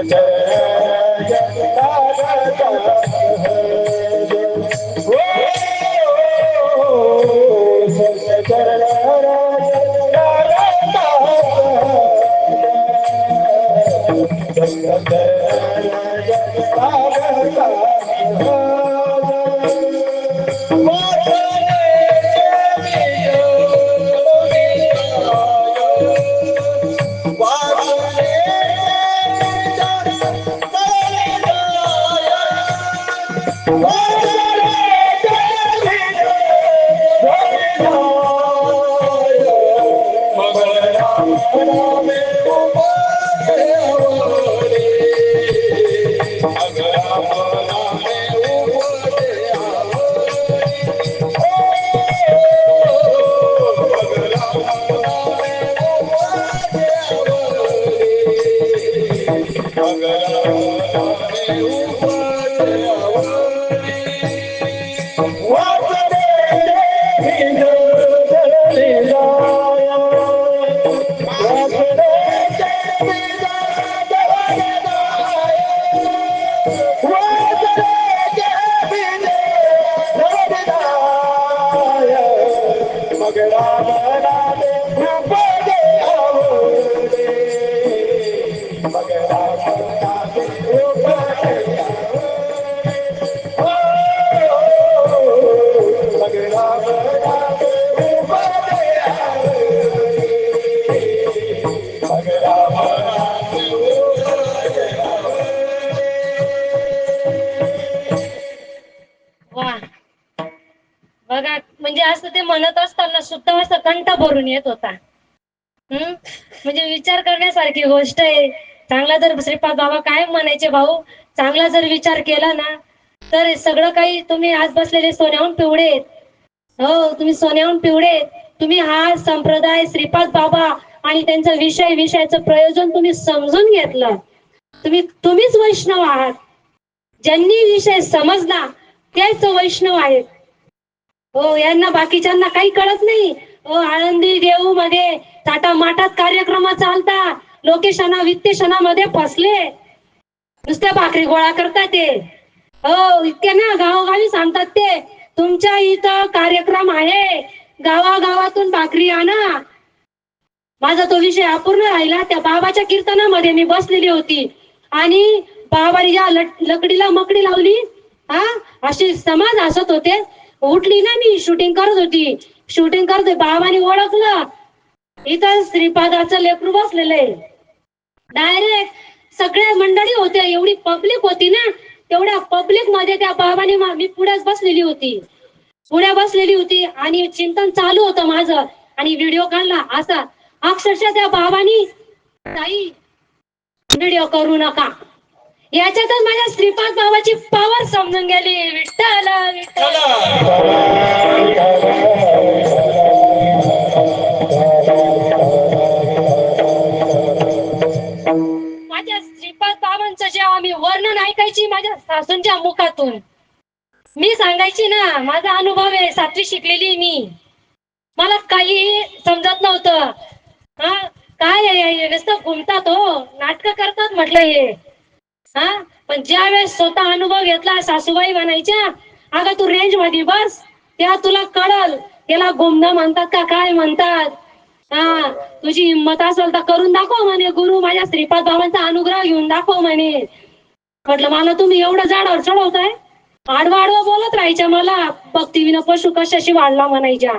Jai बघा म्हणजे असं ते म्हणत असताना सुद्धा असं कंठ भरून येत होता. म्हणजे विचार करण्यासारखी गोष्ट आहे. चांगला जर श्रीपाद बाबा काय म्हणायचे भाऊ, चांगला जर विचार केला ना तर सगळं काही तुम्ही आज बसलेले सोन्याहून पिवळे. हो तुम्ही सोन्याहून पिवळे. तुम्ही हा संप्रदाय श्रीपाद बाबा आणि त्यांचा विषयाचं प्रयोजन तुम्ही समजून घेतलं. तुम्हीच वैष्णव आहात. ज्यांनी विषय समजला तेच वैष्णव आहेत. हो यांना बाकीच्यांना काही कळत नाही. हो आळंदी देऊ मध्ये टाटा माटात कार्यक्रम चालता, लोकेशना वित्तेशनामध्ये फसले, नुसत्या भाकरी गोळा करतात ते. हो इतके ना गावोगावी सांगतात ते तुमच्या इथं कार्यक्रम आहे, गावागावातून भाकरी आणा. माझा तो विषय अपूर्ण राहिला. त्या बाबाच्या कीर्तनामध्ये मी बसलेली होती आणि बाबाने ज्या लकडीला मकडी लावली अशी समाज हसत होते. उठली ना मी शूटिंग करत होती. बाबाने ओळखलं इथं श्रीपादाचं लेकरू बसलेलं आहे. डायरेक्ट सगळ्या मंडळी होत्या, एवढी पब्लिक होती ना, तेवढ्या पब्लिक मध्ये त्या बाबाने मी पुढे बसलेली होती आणि चिंतन चालू होतं माझं आणि व्हिडिओ काढला असा. अक्षरशः त्या बाबांनी ताई व्हिडिओ करू नका, याच्यातच माझ्या श्रीपाद बाबाची पॉवर समजून गेली. विठ्ठल विठ्ठल. माझ्या श्रीपाद बाबांचं जेव्हा मी वर्णन ऐकायची माझ्या सासूंच्या मुखातून, मी सांगायची ना माझा अनुभव आहे. 7वी शिकलेली मी, मला काही समजत नव्हतं. काय नुसतं घुमतात हो, नाटक करतात म्हटलं हे. पण ज्या वेळेस स्वतः अनुभव घेतला, सासूबाई म्हणायच्या अगं तू रेंज मध्ये बस, त्या तुला कळल त्याला घुमणं म्हणतात का काय म्हणतात. तुझी हिंमत असेल तर करून दाखव म्हणे, गुरु माझ्या श्रीपाद बाबांचा अनुग्रह घेऊन दाखव म्हणे. म्हटलं मला तुम्ही एवढं झाडावर चढवताय. आडवा बोलत राहायच्या मला, भक्तीविना पशु कशाशी वाढला म्हणायच्या.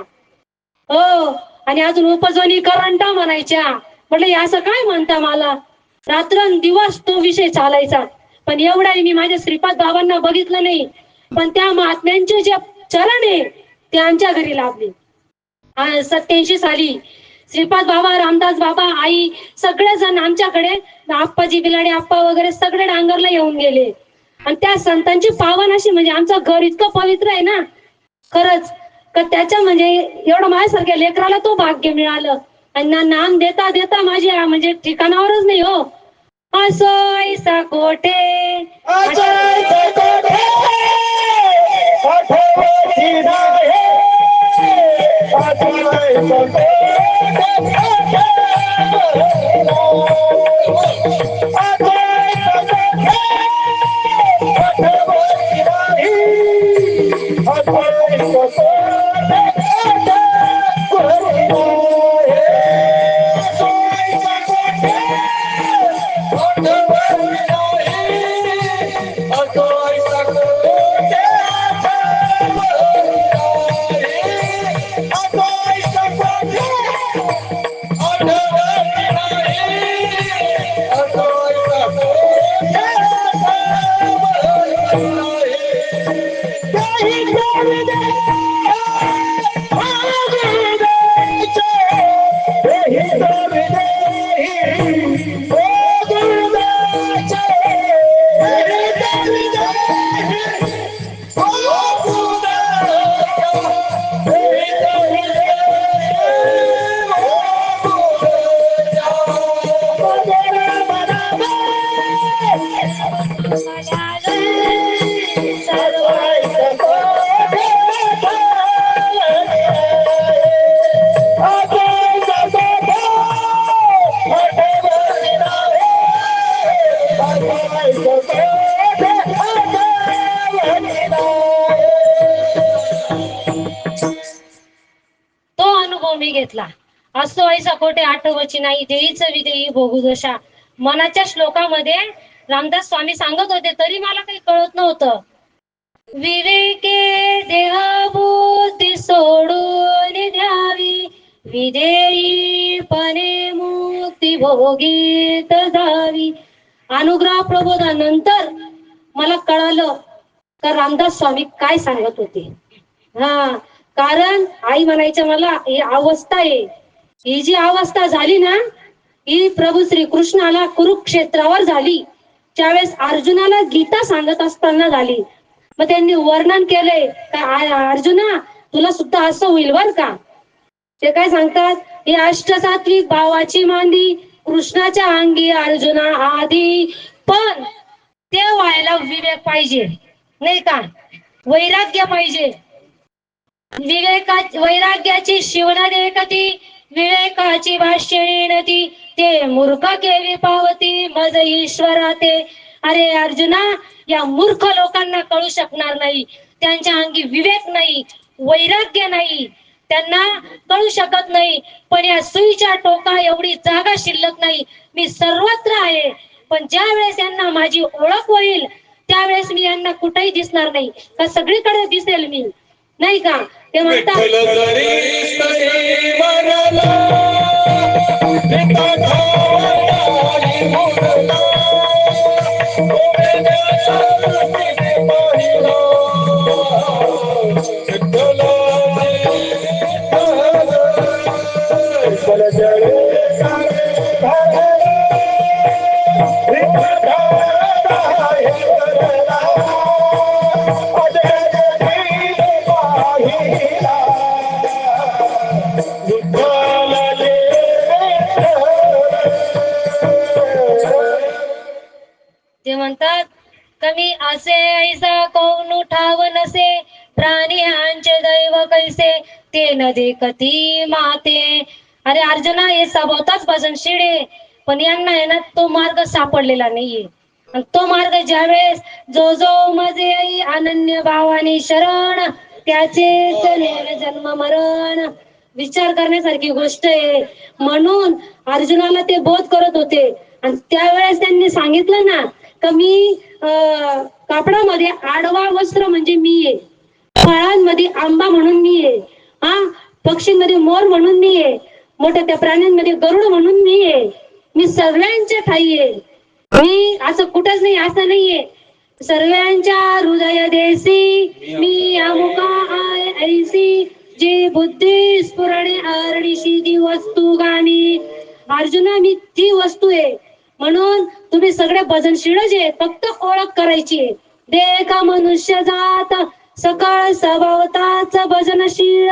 हो आणि अजून उपजवनी करंट म्हणायच्या. म्हटलं असं काय म्हणता मला. रात्रंदिवस तो विषय चालायचा. पण एवढाही मी माझ्या श्रीपाद बाबांना बघितलं नाही. पण त्या महात्म्यांचे जे चरण आहे ते आमच्या घरी लाभले. 87 साली श्रीपाद बाबा, रामदास बाबा, आई सगळेजण आमच्याकडे, आप्पाजी बिलाडे आप्पा वगैरे सगळे डांगरला येऊन गेले. आणि त्या संतांची पावन अशी, म्हणजे आमचं घर इतकं पवित्र आहे ना खरंच, का त्याच्या म्हणजे एवढं माझ्यासारख्या लेकराला तो भाग्य मिळालं. आणि नाम देता देता माझी म्हणजे ठिकाणावरच नाही हो. असो ऐसा कोठे अनुभव मी घेतला. असो ऐसा कोठे आठवची नाही, देईच विदेई भोगू दशा. मनाच्या श्लोकामध्ये रामदास स्वामी सांगत होते, तरी मला काही कळत नव्हतं. विवेके देहबुद्धी सोडून द्यावी, विधेयीपणे मुक्ती भोगीत जावी. अनुग्रह प्रबोधानंतर मला कळालं का रामदास स्वामी काय सांगत होते. कारण आई म्हणायच्या मला, ही अवस्था आहे, ही जी अवस्था झाली ना, ही प्रभू श्री कृष्णाला कुरुक्षेत्रावर झाली, त्यावेळेस अर्जुनाला गीता सांगत असताना झाली. मग त्यांनी वर्णन केले का अर्जुना तुला सुद्धा असं होईल बर का. ते काय सांगतात, ही अष्टसात्विक भावाची मांदी कृष्णाच्या अंगी अर्जुना आधी. पण ते व्हायला विवेक पाहिजे नाही का, वैराग्य पाहिजे. वैराग्याची शिवना देखती, विवेकाची भाष्य नती, ते मूर्ख केली पावती मज ईश्वरा ते. अरे अर्जुना, या मूर्ख लोकांना कळू शकणार नाही, त्यांच्या अंगी विवेक नाही, वैराग्य नाही, त्यांना कळू शकत नाही. पण या सुईच्या टोका एवढी जागा शिल्लक नाही. मी सर्वत्र आहे, पण ज्या वेळेस यांना माझी ओळख होईल त्यावेळेस मी यांना कुठेही दिसणार नाही, का सगळीकडे दिसेल मी नाही का. ते म्हणतात ते म्हणतात, कमी असे ऐसा कोण उठाव नसे, प्राण्यांचे दैव कैसे ते न देखती माते. अरे अर्जुना, हे सभोवताच भजनशील आहे, पण यांना आहे ना तो मार्ग सापडलेला नाहीये. आणि तो मार्ग ज्यावेळेस जो जो मजे अनन्य भावाने शरण, त्याचे जन्म मरण. विचार करण्यासारखी गोष्ट आहे. म्हणून अर्जुनाला ते बोध करत होते. आणि त्यावेळेस त्यांनी सांगितलं ना का मी कापडामध्ये आडवा वस्त्र म्हणजे मी आहे, फळांमध्ये आंबा म्हणून मी आहे, पक्षींमध्ये मोर म्हणून मी आहे, मोठ्या त्या प्राण्यांमध्ये गरुड म्हणून मी आहे. मी सर्वांच्या ठाई आहे. मी असं कुठंच नाही, असं नाहीये. सर्वांच्या हृदय देसी मी अमुका ऐसी, जी बुद्धी स्फुरणे आरडीशी ती वस्तू गाणी. अर्जुना, मी ती वस्तू आहे. म्हणून तुम्ही सगळे भजनशीलच आहे, फक्त ओळख करायची आहे. देखा मनुष्य जात सकाळ स्वभावताच भजनशील,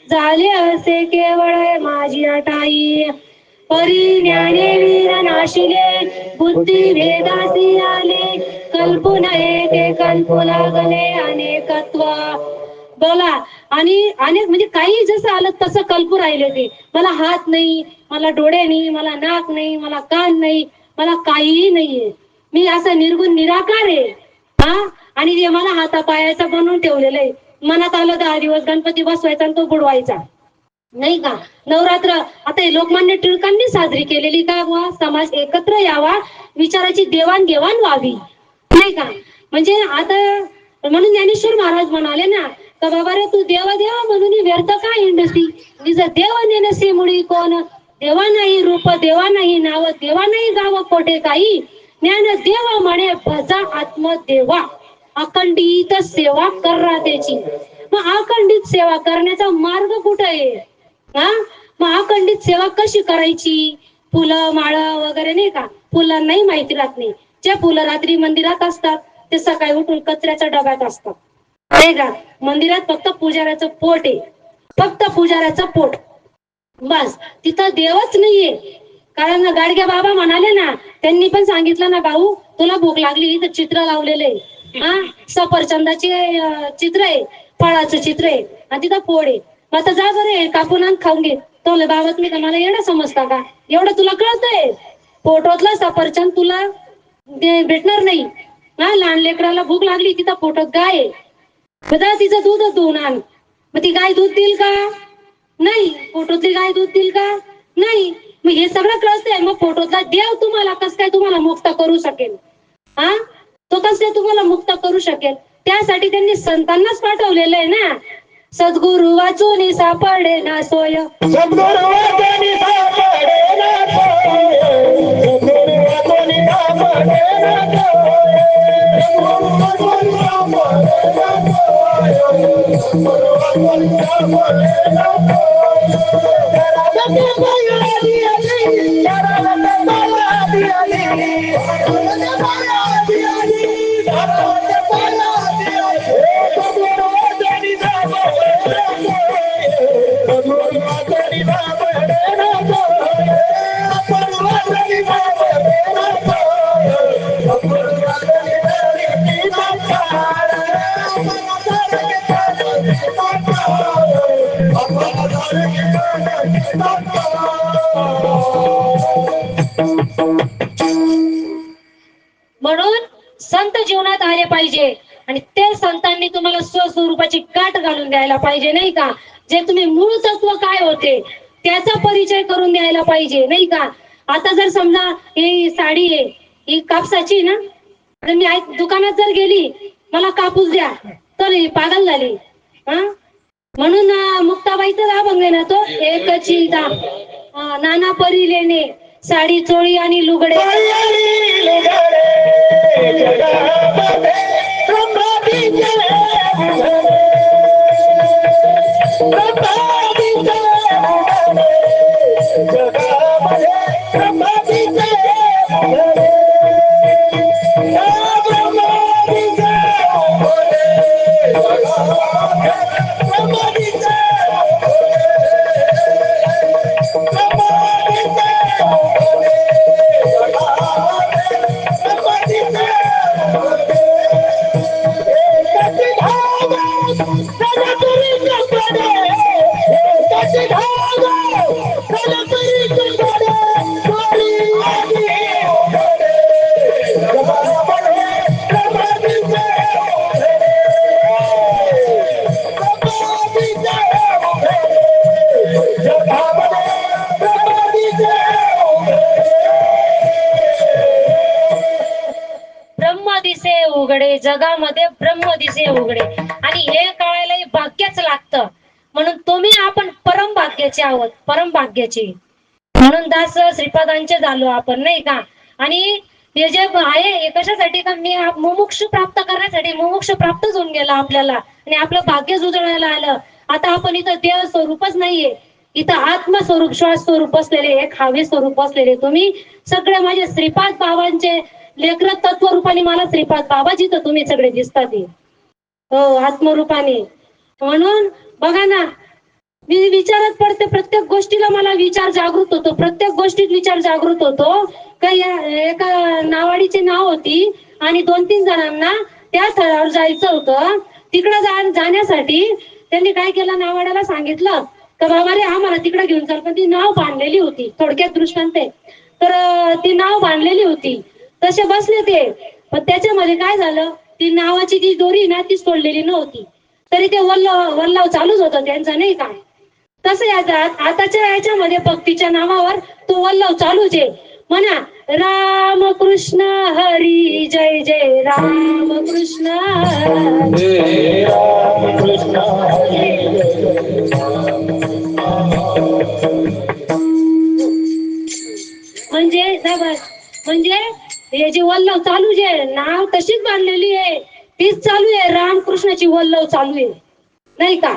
झाले असे केवळ माझी अटाई. परी ज्ञाने वीर नाशिले, बुद्धी भेदासी आले, कल्पना एके कल्पू लागले अनेकत्व. बोला, आणि अनेक म्हणजे काही जसं आलं तसं कल्पू राहिले. ते मला हात नाही, मला डोळे नाही, मला नाक नाही, मला कान नाही, मला काहीही नाहीये. मी असं निर्गुण निराकार आहे. आणि जे मला हातापायाचा बनवून ठेवलेलं आहे. मनात आलं 10 दिवस गणपती बसवायचा आणि तो बुडवायचा नाही का. नवरात्र आता लोकमान्य टिळकांनी साजरी केलेली का, समाज एकत्र यावा, विचाराची देवाणघेवाण व्हावी नाही का. म्हणजे आता म्हणून ज्ञानेश्वर महाराज म्हणाले ना का बाबा रे, तू देवा देवा म्हणून व्यर्थ का हिंडसी, निज देव नेनसी मुळी कोण. देवा नाही रूप, देवा नाही नाव, देवा नाही गाव कोठे काही, ज्ञान देवा म्हणे भजा आत्मदेवा, अखंडित सेवा करा त्याची. मग अखंडित सेवा करण्याचा मार्ग कुठे आहे. मग अखंडित सेवा कशी करायची. फुलं माळ वगैरे नाही का, फुलांनाही माहिती राहत नाही. जे फुलं रात्री मंदिरात असतात ते सकाळी उठून कचऱ्याच्या डब्यात असतात नाही का. मंदिरात फक्त पुजाऱ्याचं पोट आहे, फक्त पुजाऱ्याचं पोट बस, तिथं देवच नाहीये. कारण गाडगे बाबा म्हणाले ना, त्यांनी पण सांगितलं ना, भाऊ तुला भूक लागली तर चित्र लावलेलं आहे, सफरचंदाचे चित्र आहे, फळाचं चित्र आहे, आणि तिथं पोड आहे. आता जा बरे कापून आण खाऊन घे. तो बाबा तुम्ही का मला एवढं समजता का, एवढं तुला कळतंय. फोटोतला सफरचंद तुला भेटणार नाही. लहान लेकराला भूक लागली, तिथं फोटोत गाय आहे, तिचं दूध धुवून आण. मग ती गाय दूध देईल का, नाही. फोटोतली गाय दूध देईल का? नाही. मग हे सगळं कळतंय, मग फोटोतला देव तुम्हाला कस काय तुम्हाला मुक्त करू शकेल? हा, तो कस काय तुम्हाला मुक्त करू शकेल? त्यासाठी त्यांनी संतांनाच पाठवलेलं आहे ना. सद्गुरु वाचून सापडे ना सोय, सद्गुरु वाचून सापडे ना सोय, सद्गुरु वाचून सापडे ना सोय, सद्गुरु वाचून सापडे ना सोय, सद्गुरु वाचून सापडे ना सोय. शरणागती माया दिली, शरणागती माया दिली, शरणागती माया दिली, शरणागती माया दिली. सद्गुरु वाचून सापडे ना सोय, सद्गुरु वाचून सापडे ना सोय, सद्गुरु वाचून सापडे ना सोय, सद्गुरु वाचून सापडे ना सोय. म्हणून संत जीवनात आले पाहिजे आणि ते संतांनी तुम्हाला स्वस्वरूपाची गाठ घालून द्यायला पाहिजे, नाही का? जे तुम्ही मूळ तत्व काय होते त्याचा परिचय करून द्यायला पाहिजे, नाही का? आता जर समजा ही साडी आहे, ही कापसाची ना, तर मी दुकानात जर गेली, मला कापूस द्या, तर ही पागल झाली. हा, म्हणून मुक्ताबाईचा अभंग आहे ना तो, एकची नाना परी लेणे, साडी चोळी आणि लुगडे. उघडे, जगामध्ये ब्रह्म दिसे उघडे, आणि हे कळायला भाग्यच लागतं. म्हणून तुम्ही आपण परम भाग्याचे आहोत, परम भाग्याचे. म्हणून दास श्रीपादांचे झालो आपण, नाही का? आणि हे जे आहे हे कशासाठी का मी मुमुक्ष प्राप्त करण्यासाठी, मुमुक्ष प्राप्तच होऊन गेला आपल्याला आणि आपलं भाग्य उजळायला आलं. आता आपण इथं देव स्वरूपच नाहीये, इथं आत्मस्वरूप श्वास स्वरूप बसलेले, एक हवे स्वरूप बसलेले. तुम्ही सगळे माझे श्रीपाद बाबांचे लेकर तत्व रूपाने मला श्रीपाद बाबा जिथं तुम्ही सगळे दिसतात, हो आत्मरूपाने. म्हणून बघा ना, मी विचारत पडते प्रत्येक गोष्टीला, मला विचार जागृत होतो, प्रत्येक गोष्टीत विचार जागृत होतो. काही एका नावाडीची नाव होती आणि 2-3 जणांना त्या स्थळावर जायचं होतं. तिकडं जाण्यासाठी त्यांनी काय केलं, नावाड्याला सांगितलं तर बाबा रे आम्हाला तिकडे घेऊन चाल, पण ती नाव बांधलेली होती. थोडक्यात दृष्टांत आहे, तर ती नाव बांधलेली होती, तसे बसले ते. पण त्याच्यामध्ये काय झालं, ती नावाची जी दोरी ना ती सोडलेली नव्हती, तरी ते वल्लाव चालूच होतं त्यांचं, नाही का? तसं आताच्या याच्यामध्ये भक्तीच्या नावावर तो वल्लाव चालूच आहे. म्हणा राम कृष्ण हरी जय जय राम कृष्ण हरी राम कृष्ण हरी म्हणजे हे जे वल्लव चालू जे नाव तशीच बांधलेली आहे, तीच चालू आहे. रामकृष्णाची वल्लव चालू आहे, नाही का?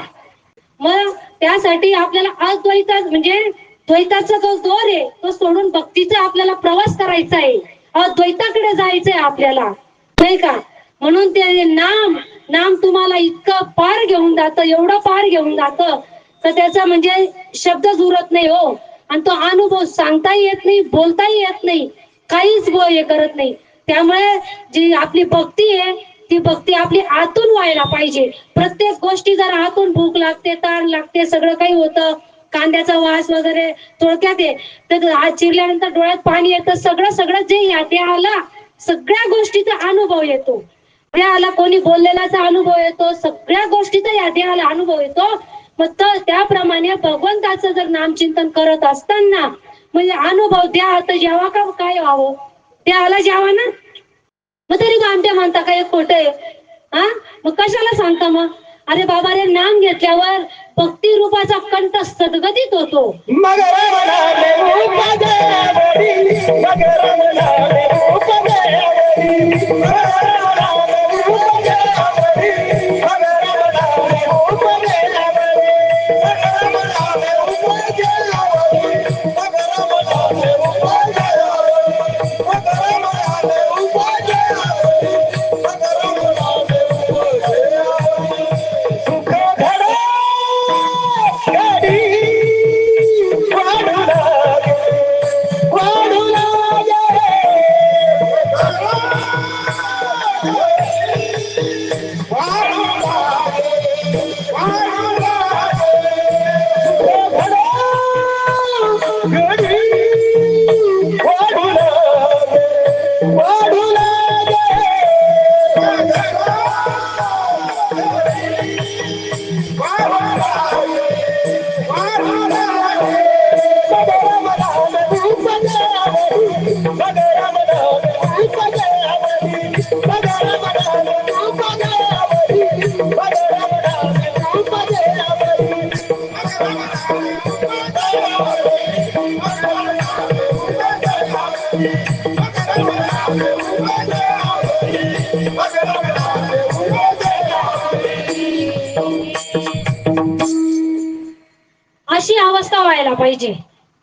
मग त्यासाठी आपल्याला अद्वैता म्हणजे द्वैताचा जो दोर आहे तो सोडून भक्तीचा आपल्याला प्रवास करायचा आहे, अद्वैताकडे जायचंय आपल्याला, नाही का? म्हणून ते नाम तुम्हाला इतकं पार घेऊन जातं, एवढं पार घेऊन जातं तर त्याचा म्हणजे शब्दच उरत नाही हो. आणि तो अनुभव सांगताही येत नाही, बोलताही येत नाही, काहीच हे करत नाही. त्यामुळे जी आपली भक्ती आहे ती भक्ती आपली आतून व्हायला पाहिजे. प्रत्येक गोष्टी जर आतून भूक लागते, ताण लागते, सगळं काही होतं, कांद्याचा वास वगैरे थोडक्यात आहे, तर आज चिरल्यानंतर डोळ्यात पाणी येतं, सगळं जे या देहाला सगळ्या गोष्टीचा अनुभव येतो, देहाला कोणी बोललेलाचा अनुभव येतो, सगळ्या गोष्टीचा या देहाला अनुभव येतो. मग त्याप्रमाणे भगवंताचं जर नामचिंतन करत असताना म्हणजे अनुभव द्या तर जेव्हा का काय व्हावं त्याला जेव्हा ना मग तरी आमच्या म्हणता काय खोट आहे हा मग कशाला सांगता मग अरे बाबा रे नाम घेतल्यावर भक्ती रूपाचा कंठ सदगदित होतो मग रमणाने रूप देवरी, मग रमणाने रूप देवरी, मग रमणाने रूप देवरी, मग रमणाने रूप देवरी, मग रमणाने रूप देवरी, मग रमणाने रूप देवरी, मग रमणाने रूप देवरी, मग रमणाने रूप देवरी. सुख घडो घडी वाढू लागे, वाढू लागे, वाढू लागे, वाढू लागे. सुख घडो घडी वाढू लागे, वाढू लागे, अशी अवस्था व्हायला पाहिजे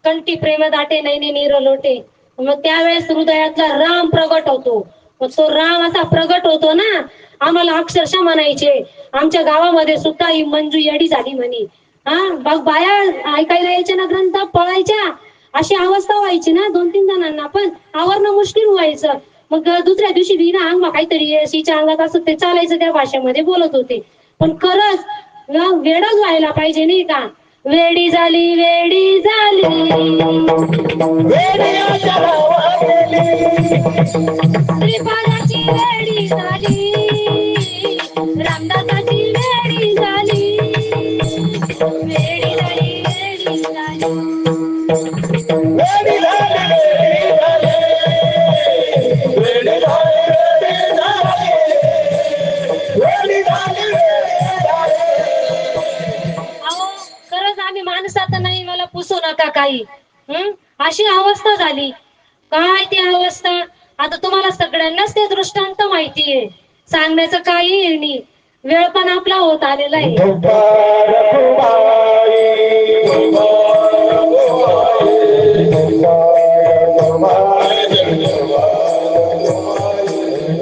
कंठी प्रेम दाटे नैने नीर लोटे मग त्यावेळेस हृदयातला राम प्रगट होतो मग तो राम असा प्रगट होतो ना आम्हाला अक्षरशः म्हणायचे आमच्या गावामध्ये सुद्धा ही मंजू येडी झाली म्हणे हा बघ बाया ऐकायला यायच्या ना ग्रंथ पळायच्या अशी अवस्था व्हायची ना 2-3 जणांना पण आवरणं मुश्किल व्हायचं मग दुसऱ्या दिवशी विना अंग काहीतरी तिच्या अंगात असं ते चालायचं त्या भाषेमध्ये बोलत होते पण खरंच वेडच व्हायला पाहिजे नाही का वेडी झाली वेडी झाली वेड्याच्या नावाने श्रीपादाची वेडी झाली रामदासाची वेडी झाली वेडी झाली वेडी झाली वेडी झाली, वेडी झाली, वेडी झाली, वेडी झाली. अहो खरंच आम्ही माणसात नाही मला पुसू नका काही अशी अवस्था झाली काय ती अवस्था आता तुम्हाला सगळ्यांनाच ते दृष्टांत माहितीये सांगण्याचं काही नाही वेळ पण आपला होत आलेला आहे गोपाळ गोपाळी, गोपाळ गोपाळी,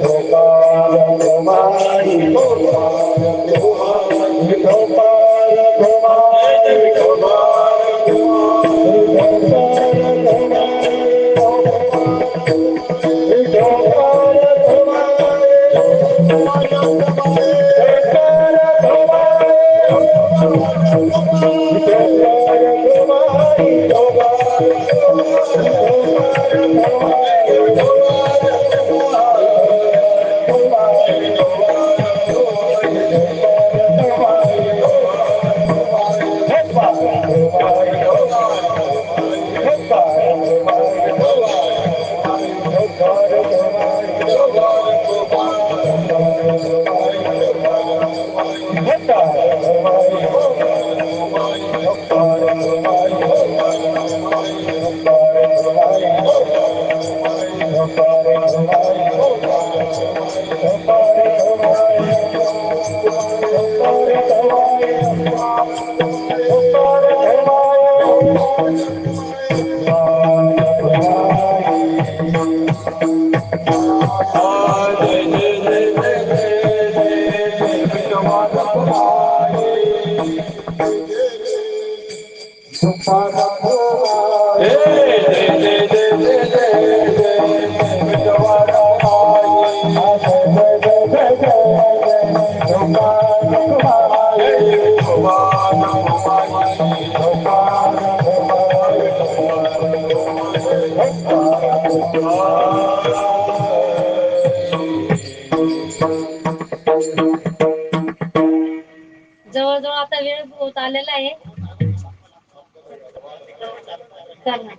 गोपाळ गोपाळी, गोपाळ गोपाळी, गोपाळ गोपाळी, गोपाळ गोपाळी, जवळजवळ आता वेळ होत आलेला आहे. चला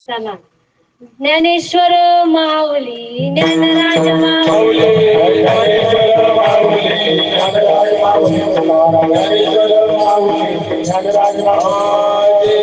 चला. ज्ञानेश्वर माऊली ज्ञानराज माऊली ज्ञानेश्वर माऊली ज्ञानराज माऊली ज्ञानेश्वर माऊली ज्ञानराज माऊली